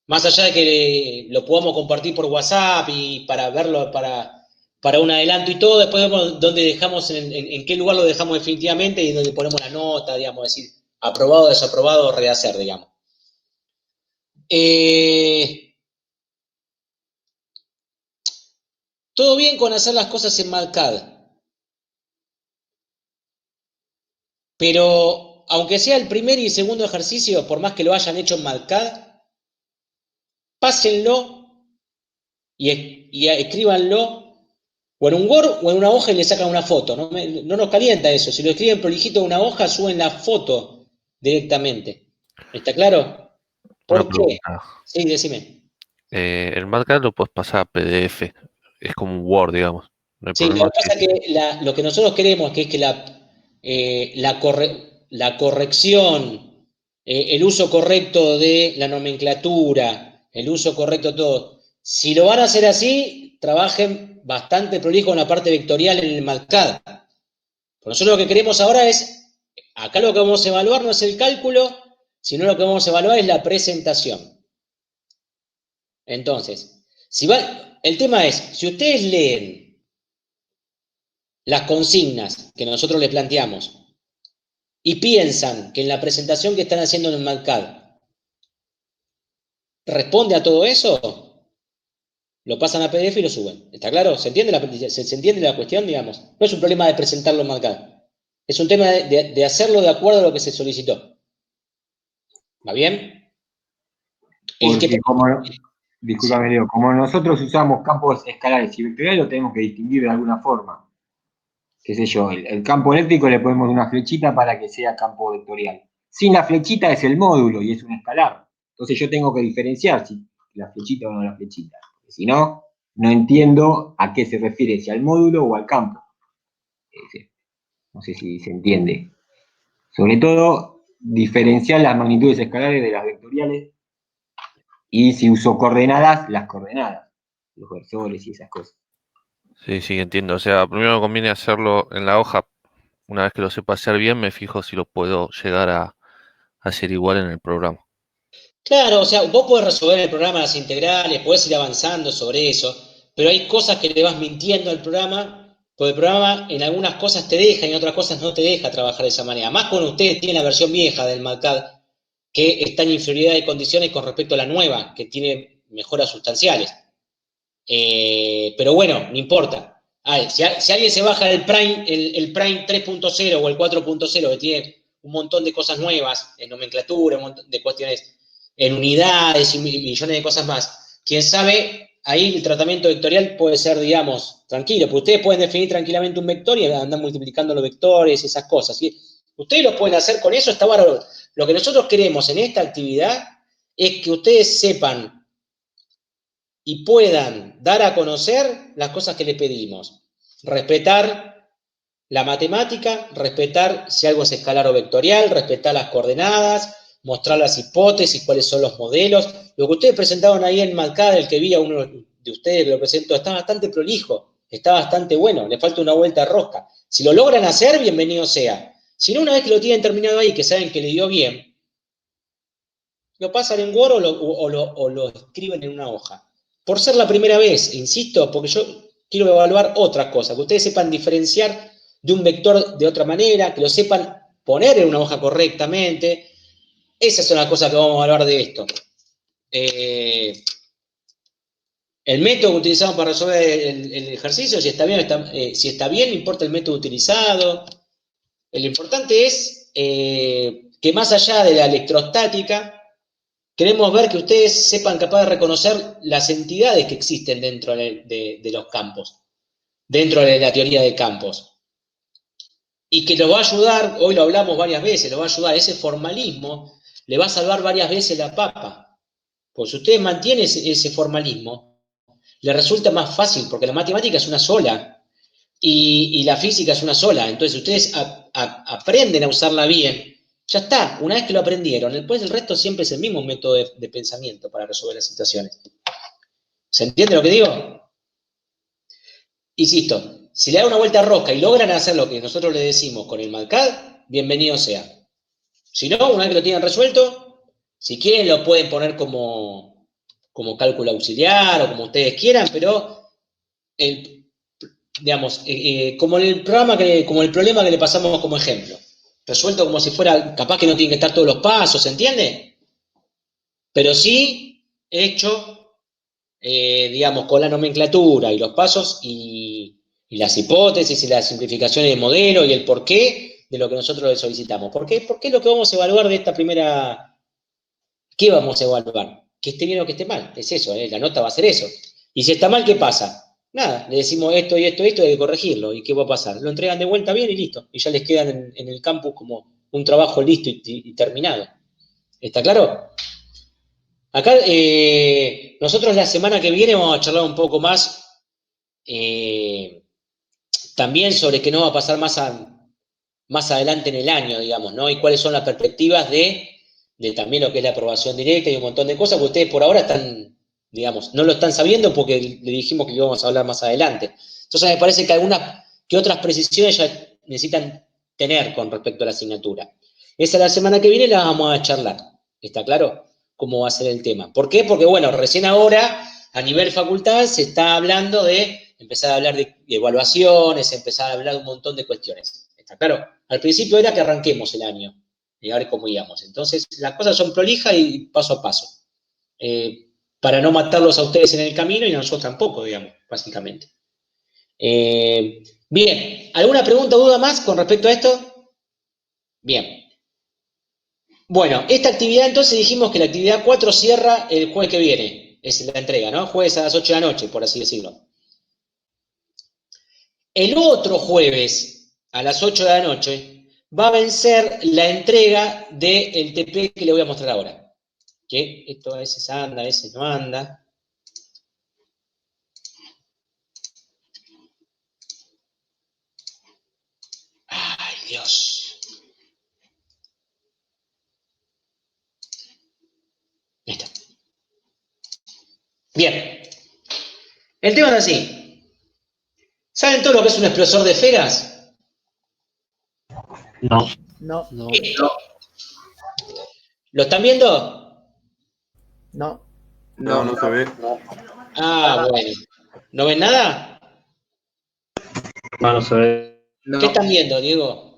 Más allá de que lo podamos compartir por WhatsApp y para verlo para un adelanto y todo, después vemos dónde dejamos, en qué lugar lo dejamos definitivamente y donde ponemos la nota, digamos, decir, aprobado, desaprobado, rehacer, digamos. Todo bien con hacer las cosas en MATCAD. Pero, aunque sea el primer y segundo ejercicio, por más que lo hayan hecho en MATCAD, pásenlo y escríbanlo o en un Word o en una hoja y le sacan una foto. No nos calienta eso. Si lo escriben prolijito en una hoja, suben la foto directamente. ¿Está claro? Una ¿Por qué? pregunta. Sí, decime. El MATCAD lo puedes pasar a PDF. Es como un Word, digamos. No hay Sí, lo problema. que pasa es que lo que nosotros queremos que es que la corrección el uso correcto de la nomenclatura, el uso correcto de todo. Si lo van a hacer así, trabajen bastante prolijo en la parte vectorial en el MATCAD. Nosotros lo que queremos ahora es, acá lo que vamos a evaluar no es el cálculo, sino lo que vamos a evaluar es la presentación. Entonces, el tema es, si ustedes leen las consignas que nosotros les planteamos y piensan que en la presentación que están haciendo en el MATCAD responde a todo eso, lo pasan a PDF y lo suben. ¿Está claro? ¿Se entiende la cuestión, digamos? No es un problema de presentarlo en MATCAD. Es un tema de hacerlo de acuerdo a lo que se solicitó. ¿Va bien? Porque discúlpame, Leo, como nosotros usamos campos escalares y vectoriales, lo tenemos que distinguir de alguna forma. Qué sé yo, el campo eléctrico le ponemos una flechita para que sea campo vectorial. Sin la flechita es el módulo y es un escalar. Entonces yo tengo que diferenciar si la flechita o no la flechita. Porque si no, no entiendo a qué se refiere, si al módulo o al campo. No sé si se entiende. Sobre todo, diferenciar las magnitudes escalares de las vectoriales y si uso coordenadas, las coordenadas, los versores y esas cosas. Sí, entiendo. O sea, primero me conviene hacerlo en la hoja. Una vez que lo sepa hacer bien, me fijo si lo puedo llegar a hacer igual en el programa. Claro, o sea, vos podés resolver el programa las integrales, podés ir avanzando sobre eso, pero hay cosas que le vas mintiendo al programa, porque el programa en algunas cosas te deja y en otras cosas no te deja trabajar de esa manera. Más cuando ustedes tienen la versión vieja del MATCAD, que está en inferioridad de condiciones con respecto a la nueva, que tiene mejoras sustanciales. Pero bueno, no importa. Si alguien se baja el Prime 3.0 o el 4.0, que tiene un montón de cosas nuevas en nomenclatura, un montón de cuestiones en unidades y millones de cosas más, quién sabe, ahí el tratamiento vectorial puede ser, digamos, tranquilo, porque ustedes pueden definir tranquilamente un vector y andar multiplicando los vectores, esas cosas. ¿Sí? Ustedes lo pueden hacer con eso, está bárbaro. Lo que nosotros queremos en esta actividad es que ustedes sepan y puedan dar a conocer las cosas que le pedimos. Respetar la matemática, respetar si algo es escalar o vectorial, respetar las coordenadas, mostrar las hipótesis, cuáles son los modelos. Lo que ustedes presentaron ahí en MATCAD, el que vi a uno de ustedes que lo presentó, está bastante prolijo, está bastante bueno, le falta una vuelta a rosca. Si lo logran hacer, bienvenido sea. Si no, una vez que lo tienen terminado ahí, que saben que le dio bien, lo pasan en Word o lo escriben en una hoja. Por ser la primera vez, insisto, porque yo quiero evaluar otras cosas, que ustedes sepan diferenciar de un vector de otra manera, que lo sepan poner en una hoja correctamente. Esas son las cosas que vamos a hablar de esto. El método que utilizamos para resolver el ejercicio, si está bien, no importa el método utilizado. Lo importante es que más allá de la electrostática, queremos ver que ustedes sepan capaz de reconocer las entidades que existen dentro de los campos, dentro de la teoría de campos. Y que lo va a ayudar, hoy lo hablamos varias veces, lo va a ayudar, ese formalismo le va a salvar varias veces la papa. Pues si ustedes mantienen ese formalismo, les resulta más fácil, porque la matemática es una sola y la física es una sola. Entonces, ustedes aprenden a usarla bien. Ya está, una vez que lo aprendieron, después el resto siempre es el mismo método de pensamiento para resolver las situaciones. ¿Se entiende lo que digo? Insisto, si le dan una vuelta a rosca y logran hacer lo que nosotros les decimos con el MATCAD, bienvenido sea. Si no, una vez que lo tienen resuelto, si quieren lo pueden poner como cálculo auxiliar o como ustedes quieran, pero digamos, como el problema que le pasamos como ejemplo. Resuelto como si fuera, capaz que no tienen que estar todos los pasos, ¿se entiende? Pero sí hecho, digamos, con la nomenclatura y los pasos y las hipótesis y las simplificaciones de modelo y el porqué de lo que nosotros le solicitamos. ¿Por qué? Porque es lo que vamos a evaluar de esta primera. ¿Qué vamos a evaluar? Que esté bien o que esté mal. Es eso, la nota va a ser eso. Y si está mal, ¿qué pasa? Nada, le decimos esto y esto y esto, hay que corregirlo. ¿Y qué va a pasar? Lo entregan de vuelta bien y listo. Y ya les quedan en el campus como un trabajo listo y terminado. ¿Está claro? Acá nosotros la semana que viene vamos a charlar un poco más también sobre qué no va a pasar más adelante en el año, digamos, ¿no? Y cuáles son las perspectivas de de también lo que es la aprobación directa y un montón de cosas que ustedes por ahora están, digamos, no lo están sabiendo porque le dijimos que íbamos a hablar más adelante. Entonces me parece que algunas que otras precisiones ya necesitan tener con respecto a la asignatura. Esa la semana que viene la vamos a charlar, ¿está claro? Cómo va a ser el tema. ¿Por qué? Porque, bueno, recién ahora, a nivel facultad, se está hablando de empezar a hablar de evaluaciones, empezar a hablar de un montón de cuestiones. ¿Está claro? Al principio era que arranquemos el año y a ver cómo íbamos. Entonces, las cosas son prolijas y paso a paso. Para no matarlos a ustedes en el camino y a nosotros tampoco, digamos, básicamente. Bien, ¿alguna pregunta o duda más con respecto a esto? Bien. Bueno, esta actividad entonces dijimos que la actividad 4 cierra el jueves que viene. Es la entrega, ¿no? Jueves a las 8 de la noche, por así decirlo. El otro jueves a las 8 de la noche va a vencer la entrega del TP que le voy a mostrar ahora. Que esto a veces anda, a veces no anda. Ay, Dios. Listo. Bien. El tema es así. ¿Saben todo lo que es un explosor de esferas? No. No, ¿Lo están viendo? no. No, no se ve. Ah, bueno. ¿No ven nada? No se ve. ¿Qué No, están viendo, Diego?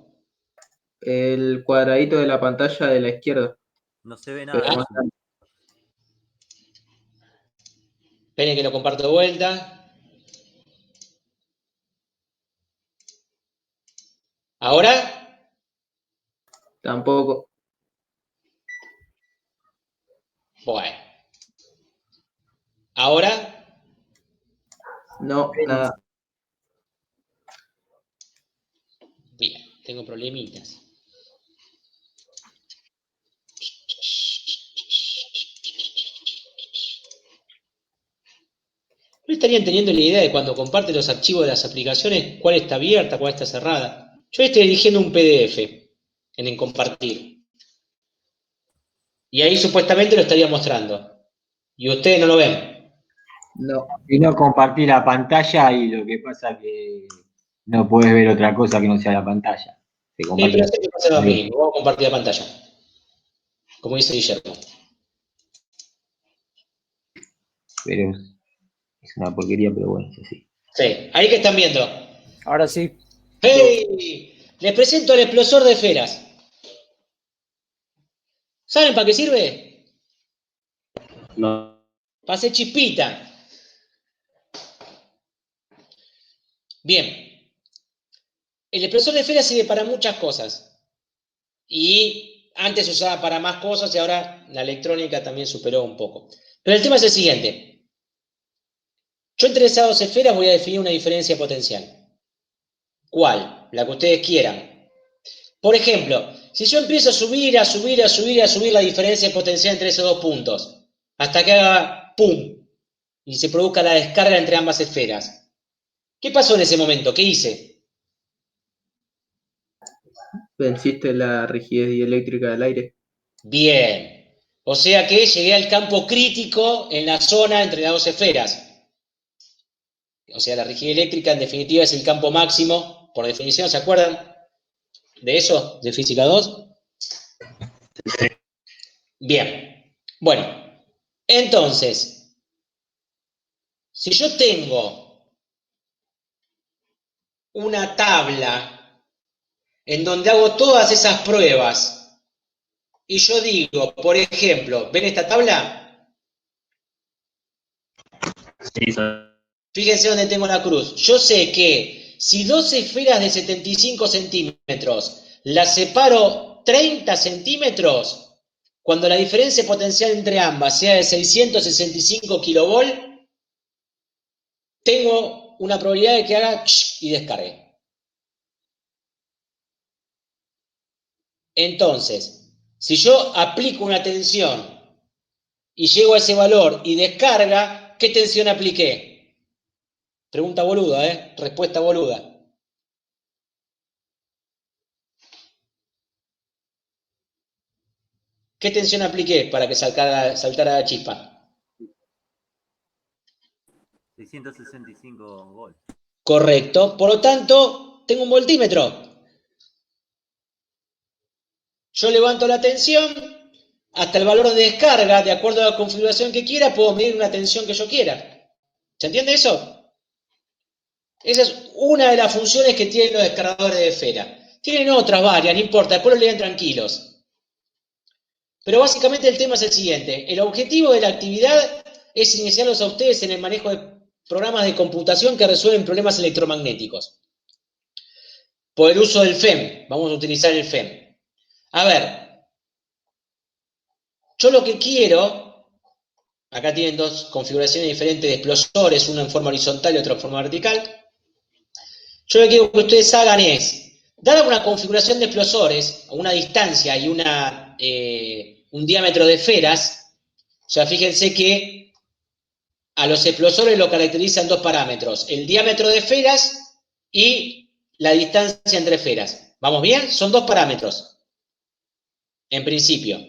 el cuadradito de la pantalla de la izquierda. No se ve Pero nada. más grande. Esperen que lo comparto de vuelta. ¿Ahora? Tampoco. Bueno. ¿Ahora? No, nada. Bien, tengo problemitas. ¿No estarían teniendo la idea de cuando comparten los archivos de las aplicaciones cuál está abierta, cuál está cerrada? Yo estoy eligiendo un PDF en compartir. Y ahí supuestamente lo estaría mostrando. Y ustedes no lo ven. No. Y no compartir la pantalla y lo que pasa que no puedes ver otra cosa que no sea la pantalla. Se comparte Pero la sé que pasa lo pantalla. mismo. Vamos a compartir la pantalla. Como dice Guillermo. Pero es una porquería, pero bueno, es así. Sí. Ahí que están viendo. Ahora sí. ¡Hey! Les presento el explosor de esferas. ¿Saben para qué sirve? No. Para hacer chispita. Bien. El explosor de esferas sirve para muchas cosas. Y antes se usaba para más cosas y ahora la electrónica también superó un poco. Pero el tema es el siguiente. Yo entre esas dos esferas voy a definir una diferencia potencial. ¿Cuál? La que ustedes quieran. Por ejemplo, si yo empiezo a subir la diferencia potencial entre esos dos puntos, hasta que haga ¡pum! Y se produzca la descarga entre ambas esferas. ¿Qué pasó en ese momento? ¿Qué hice? Venciste la rigidez dieléctrica del aire. Bien. O sea que llegué al campo crítico en la zona entre las dos esferas. O sea, la rigidez eléctrica en definitiva es el campo máximo, por definición, ¿se acuerdan de eso? ¿De física 2? Bien. Bueno, entonces, si yo tengo una tabla en donde hago todas esas pruebas y yo digo, por ejemplo, ¿ven esta tabla? Sí, Fíjense dónde tengo la cruz. Yo sé que si dos esferas de 75 centímetros las separo 30 centímetros, cuando la diferencia potencial entre ambas sea de 665 kilovolt, tengo una probabilidad de que haga y descargue. Entonces, si yo aplico una tensión y llego a ese valor y descarga, ¿qué tensión apliqué? Pregunta boluda, ¿eh? Respuesta boluda. ¿Qué tensión apliqué para que saltara la chispa? 665 volts. Correcto. Por lo tanto, tengo un voltímetro. Yo levanto la tensión hasta el valor de descarga, de acuerdo a la configuración que quiera, puedo medir una tensión que yo quiera. ¿Se entiende eso? Esa es una de las funciones que tienen los descargadores de esfera. Tienen otras varias, no importa, después lo leen tranquilos. Pero básicamente el tema es el siguiente. El objetivo de la actividad es iniciarlos a ustedes en el manejo de programas de computación que resuelven problemas electromagnéticos. Por el uso del FEM. Vamos a utilizar el FEM. A ver. Yo lo que quiero, acá tienen dos configuraciones diferentes de explosores, una en forma horizontal y otra en forma vertical. Yo lo que quiero que ustedes hagan es, dada una configuración de explosores, a una distancia y un diámetro de esferas, o sea, fíjense que a los explosores lo caracterizan dos parámetros, el diámetro de esferas y la distancia entre esferas. ¿Vamos bien? Son dos parámetros, en principio.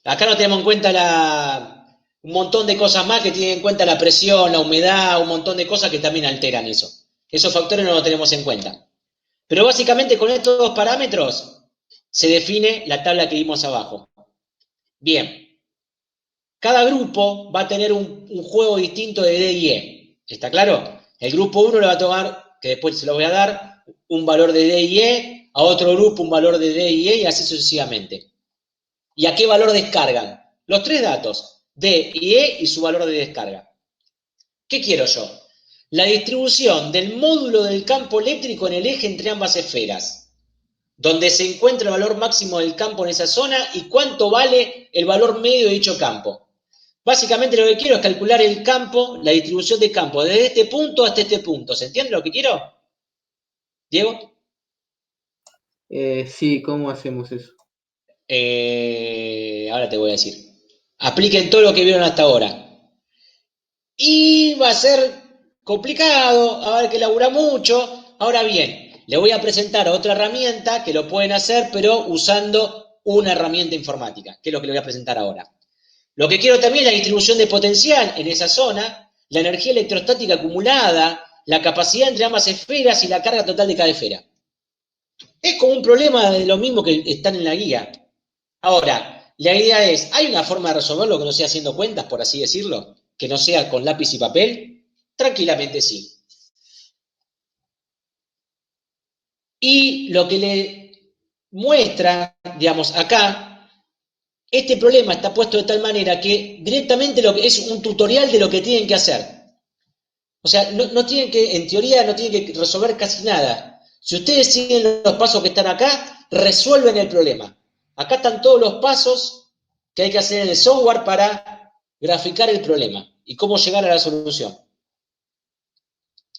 Acá no tenemos en cuenta un montón de cosas más que tienen en cuenta la presión, la humedad, un montón de cosas que también alteran eso. Esos factores no los tenemos en cuenta. Pero básicamente con estos dos parámetros se define la tabla que vimos abajo. Bien. Cada grupo va a tener un juego distinto de D y E. ¿Está claro? El grupo 1 le va a tomar, que después se lo voy a dar, un valor de D y E, a otro grupo un valor de D y E y así sucesivamente. ¿Y a qué valor descargan? Los tres datos, D y E y su valor de descarga. ¿Qué quiero yo? La distribución del módulo del campo eléctrico en el eje entre ambas esferas, donde se encuentra el valor máximo del campo en esa zona y cuánto vale el valor medio de dicho campo. Básicamente lo que quiero es calcular el campo, la distribución de campo, desde este punto hasta este punto. ¿Se entiende lo que quiero? ¿Diego? Sí, ¿cómo hacemos eso? Ahora te voy a decir. Apliquen todo lo que vieron hasta ahora. Y va a ser complicado, va a haber que laburar mucho. Ahora bien, le voy a presentar otra herramienta que lo pueden hacer, pero usando una herramienta informática, que es lo que le voy a presentar ahora. Lo que quiero también es la distribución de potencial en esa zona, la energía electrostática acumulada, la capacidad entre ambas esferas y la carga total de cada esfera. Es como un problema de lo mismo que están en la guía. Ahora, la idea es, ¿hay una forma de resolverlo que no sea haciendo cuentas, por así decirlo? ¿Que no sea con lápiz y papel? Tranquilamente sí. Y lo que le muestra, digamos, acá, este problema está puesto de tal manera que directamente es un tutorial de lo que tienen que hacer. O sea, no tienen que, en teoría, no tienen que resolver casi nada. Si ustedes siguen los pasos que están acá, resuelven el problema. Acá están todos los pasos que hay que hacer en el software para graficar el problema y cómo llegar a la solución.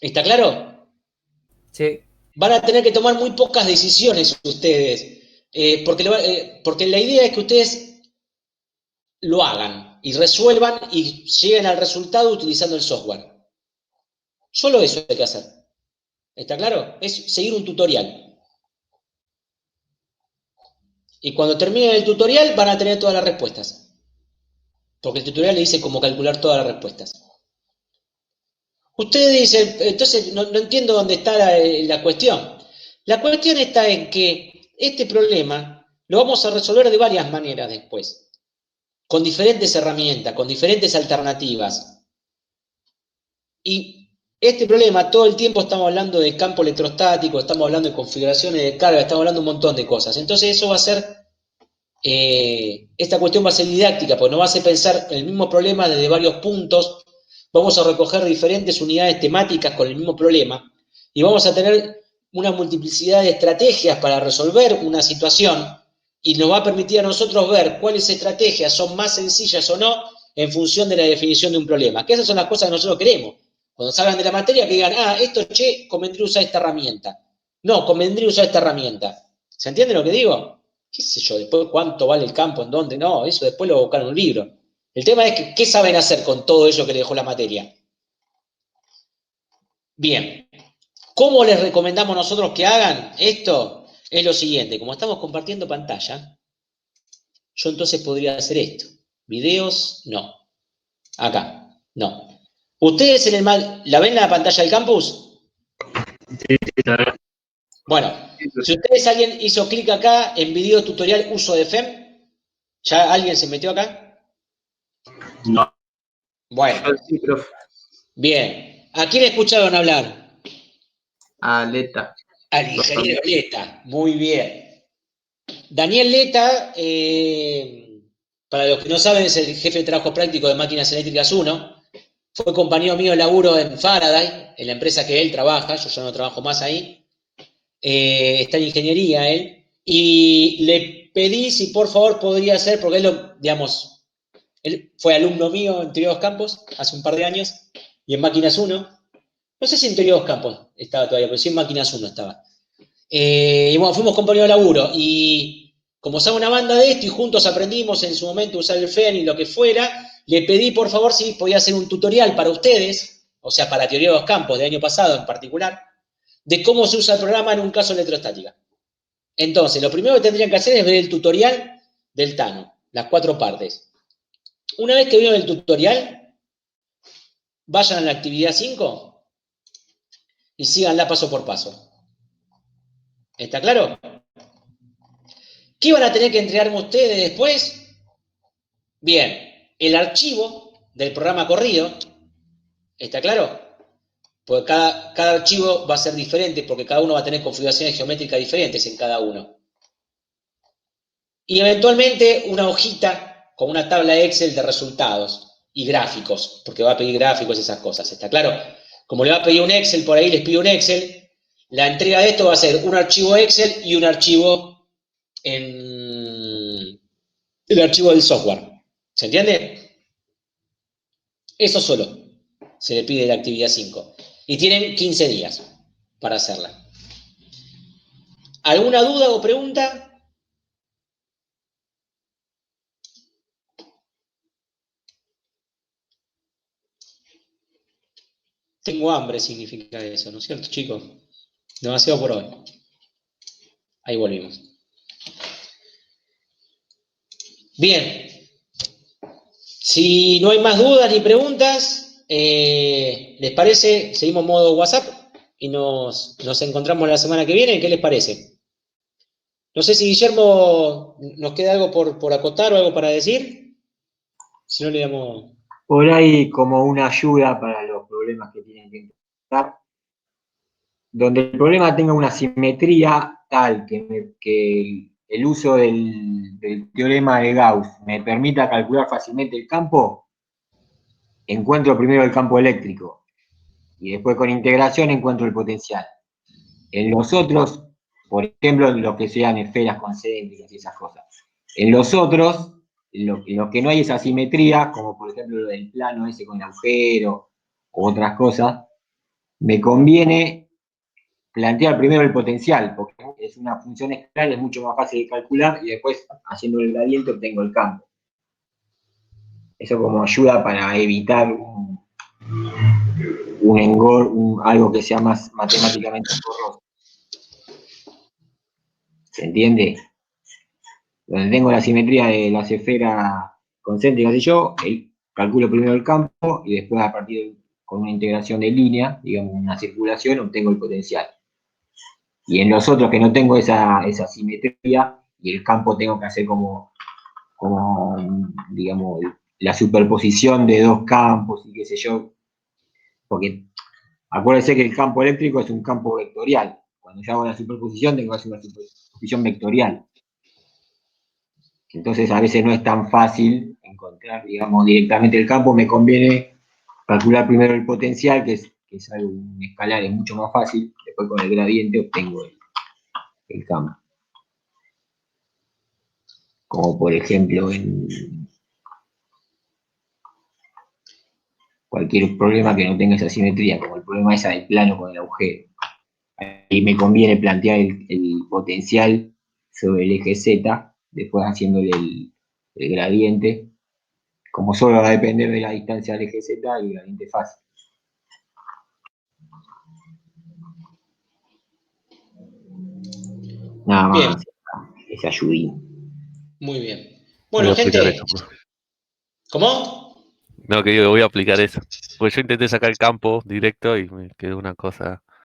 ¿Está claro? Sí. Van a tener que tomar muy pocas decisiones ustedes, porque la idea es que ustedes lo hagan y resuelvan y lleguen al resultado utilizando el software. Solo eso hay que hacer. ¿Está claro? Es seguir un tutorial. Y cuando terminen el tutorial van a tener todas las respuestas. Porque el tutorial le dice cómo calcular todas las respuestas. Ustedes dicen, entonces no entiendo dónde está la cuestión. La cuestión está en que este problema lo vamos a resolver de varias maneras después. Con diferentes herramientas, con diferentes alternativas. Y este problema, todo el tiempo estamos hablando de campo electrostático, estamos hablando de configuraciones de carga, estamos hablando de un montón de cosas. Entonces eso va a ser, esta cuestión va a ser didáctica, porque nos va a hacer pensar el mismo problema desde varios puntos. Vamos a recoger diferentes unidades temáticas con el mismo problema y vamos a tener una multiplicidad de estrategias para resolver una situación y nos va a permitir a nosotros ver cuáles estrategias son más sencillas o no en función de la definición de un problema. Que esas son las cosas que nosotros queremos. Cuando salgan de la materia que digan, esto, convendría usar esta herramienta. No, convendría usar esta herramienta. ¿Se entiende lo que digo? ¿Qué sé yo? Después, ¿cuánto vale el campo? ¿En dónde? No, eso después lo buscan en un libro. El tema es que, ¿qué saben hacer con todo eso que le dejó la materia? Bien. ¿Cómo les recomendamos nosotros que hagan esto? Es lo siguiente. Como estamos compartiendo pantalla, yo entonces podría hacer esto. Videos, no. Acá, no. ¿Ustedes la ven la pantalla del campus? Sí, está bien. Bueno, si ustedes alguien hizo clic acá en video tutorial uso de FEM, ¿ya alguien se metió acá? No. Bueno, Sí, profe. bien. ¿A quién escucharon hablar? A Leta. Al ingeniero Leta, muy bien. Daniel Leta, para los que no saben, es el jefe de trabajo práctico de Máquinas Eléctricas 1. Fue compañero mío de laburo en Faraday, en la empresa que él trabaja, yo ya no trabajo más ahí. Está en ingeniería él. Y le pedí si por favor podría hacer, porque él fue alumno mío en Teoría Dos Campos hace un par de años, y en Máquinas 1. No sé si en Teoría Dos Campos estaba todavía, pero sí en Máquinas 1 estaba. Y bueno, fuimos compañeros de laburo. Y como somos una banda de esto y juntos aprendimos en su momento a usar el FEN y lo que fuera, le pedí por favor si podía hacer un tutorial para ustedes, o sea, para Teoría de Dos Campos del año pasado en particular, de cómo se usa el programa en un caso de electrostática. Entonces, lo primero que tendrían que hacer es ver el tutorial del Tano, las 4 partes. Una vez que vieron el tutorial, vayan a la actividad 5 y síganla paso por paso. ¿Está claro? ¿Qué van a tener que entregarme ustedes después? Bien, el archivo del programa corrido, ¿está claro? Porque cada archivo va a ser diferente porque cada uno va a tener configuraciones geométricas diferentes en cada uno. Y eventualmente una hojita con una tabla Excel de resultados y gráficos, porque va a pedir gráficos y esas cosas, ¿está claro? Como le va a pedir un Excel, por ahí les pido un Excel, la entrega de esto va a ser un archivo Excel y un archivo en el archivo del software. ¿Se entiende? Eso solo se le pide la actividad 5. Y tienen 15 días para hacerla. ¿Alguna duda o pregunta? Tengo hambre significa eso, ¿no es cierto, chicos? Demasiado por hoy. Ahí volvimos. Bien. Si no hay más dudas ni preguntas, ¿les parece? Seguimos modo WhatsApp y nos encontramos la semana que viene. ¿Qué les parece? No sé si Guillermo nos queda algo por acotar o algo para decir. Si no, le damos... Por ahí como una ayuda para los problemas que tienen que enfrentar, donde el problema tenga una simetría tal que el uso del teorema de Gauss me permita calcular fácilmente el campo, encuentro primero el campo eléctrico y después con integración encuentro el potencial. En los otros, por ejemplo, lo que sean esferas concéntricas y esas cosas. En los otros, en lo que no hay esa simetría, como por ejemplo lo del plano ese con el agujero o otras cosas, me conviene plantear primero el potencial, porque es una función escalar, es mucho más fácil de calcular y después haciendo el gradiente obtengo el campo. Eso como ayuda para evitar algo que sea más matemáticamente engorroso. ¿Se entiende? Donde tengo la simetría de las esferas concéntricas y yo, calculo primero el campo y después a partir con una integración de línea, digamos una circulación, obtengo el potencial. Y en los otros que no tengo esa simetría y el campo tengo que hacer como digamos, la superposición de dos campos y qué sé yo, porque acuérdense que el campo eléctrico es un campo vectorial. Cuando yo hago la superposición tengo que hacer una superposición vectorial. Entonces a veces no es tan fácil encontrar, digamos, directamente el campo, me conviene calcular primero el potencial, que es algo escalar, es mucho más fácil, después con el gradiente obtengo el campo. Como por ejemplo en cualquier problema que no tenga esa simetría, como el problema esa del plano con el agujero. Ahí me conviene plantear el potencial sobre el eje Z, después haciéndole el gradiente. Como solo va a depender de la distancia del eje Z, el gradiente es fácil. Nada más, ese ayudín. Muy bien. Bueno, Voy a aplicar gente, eso, profe. ¿cómo? No, que digo, voy a aplicar eso. Pues yo intenté sacar el campo directo y me quedó una cosa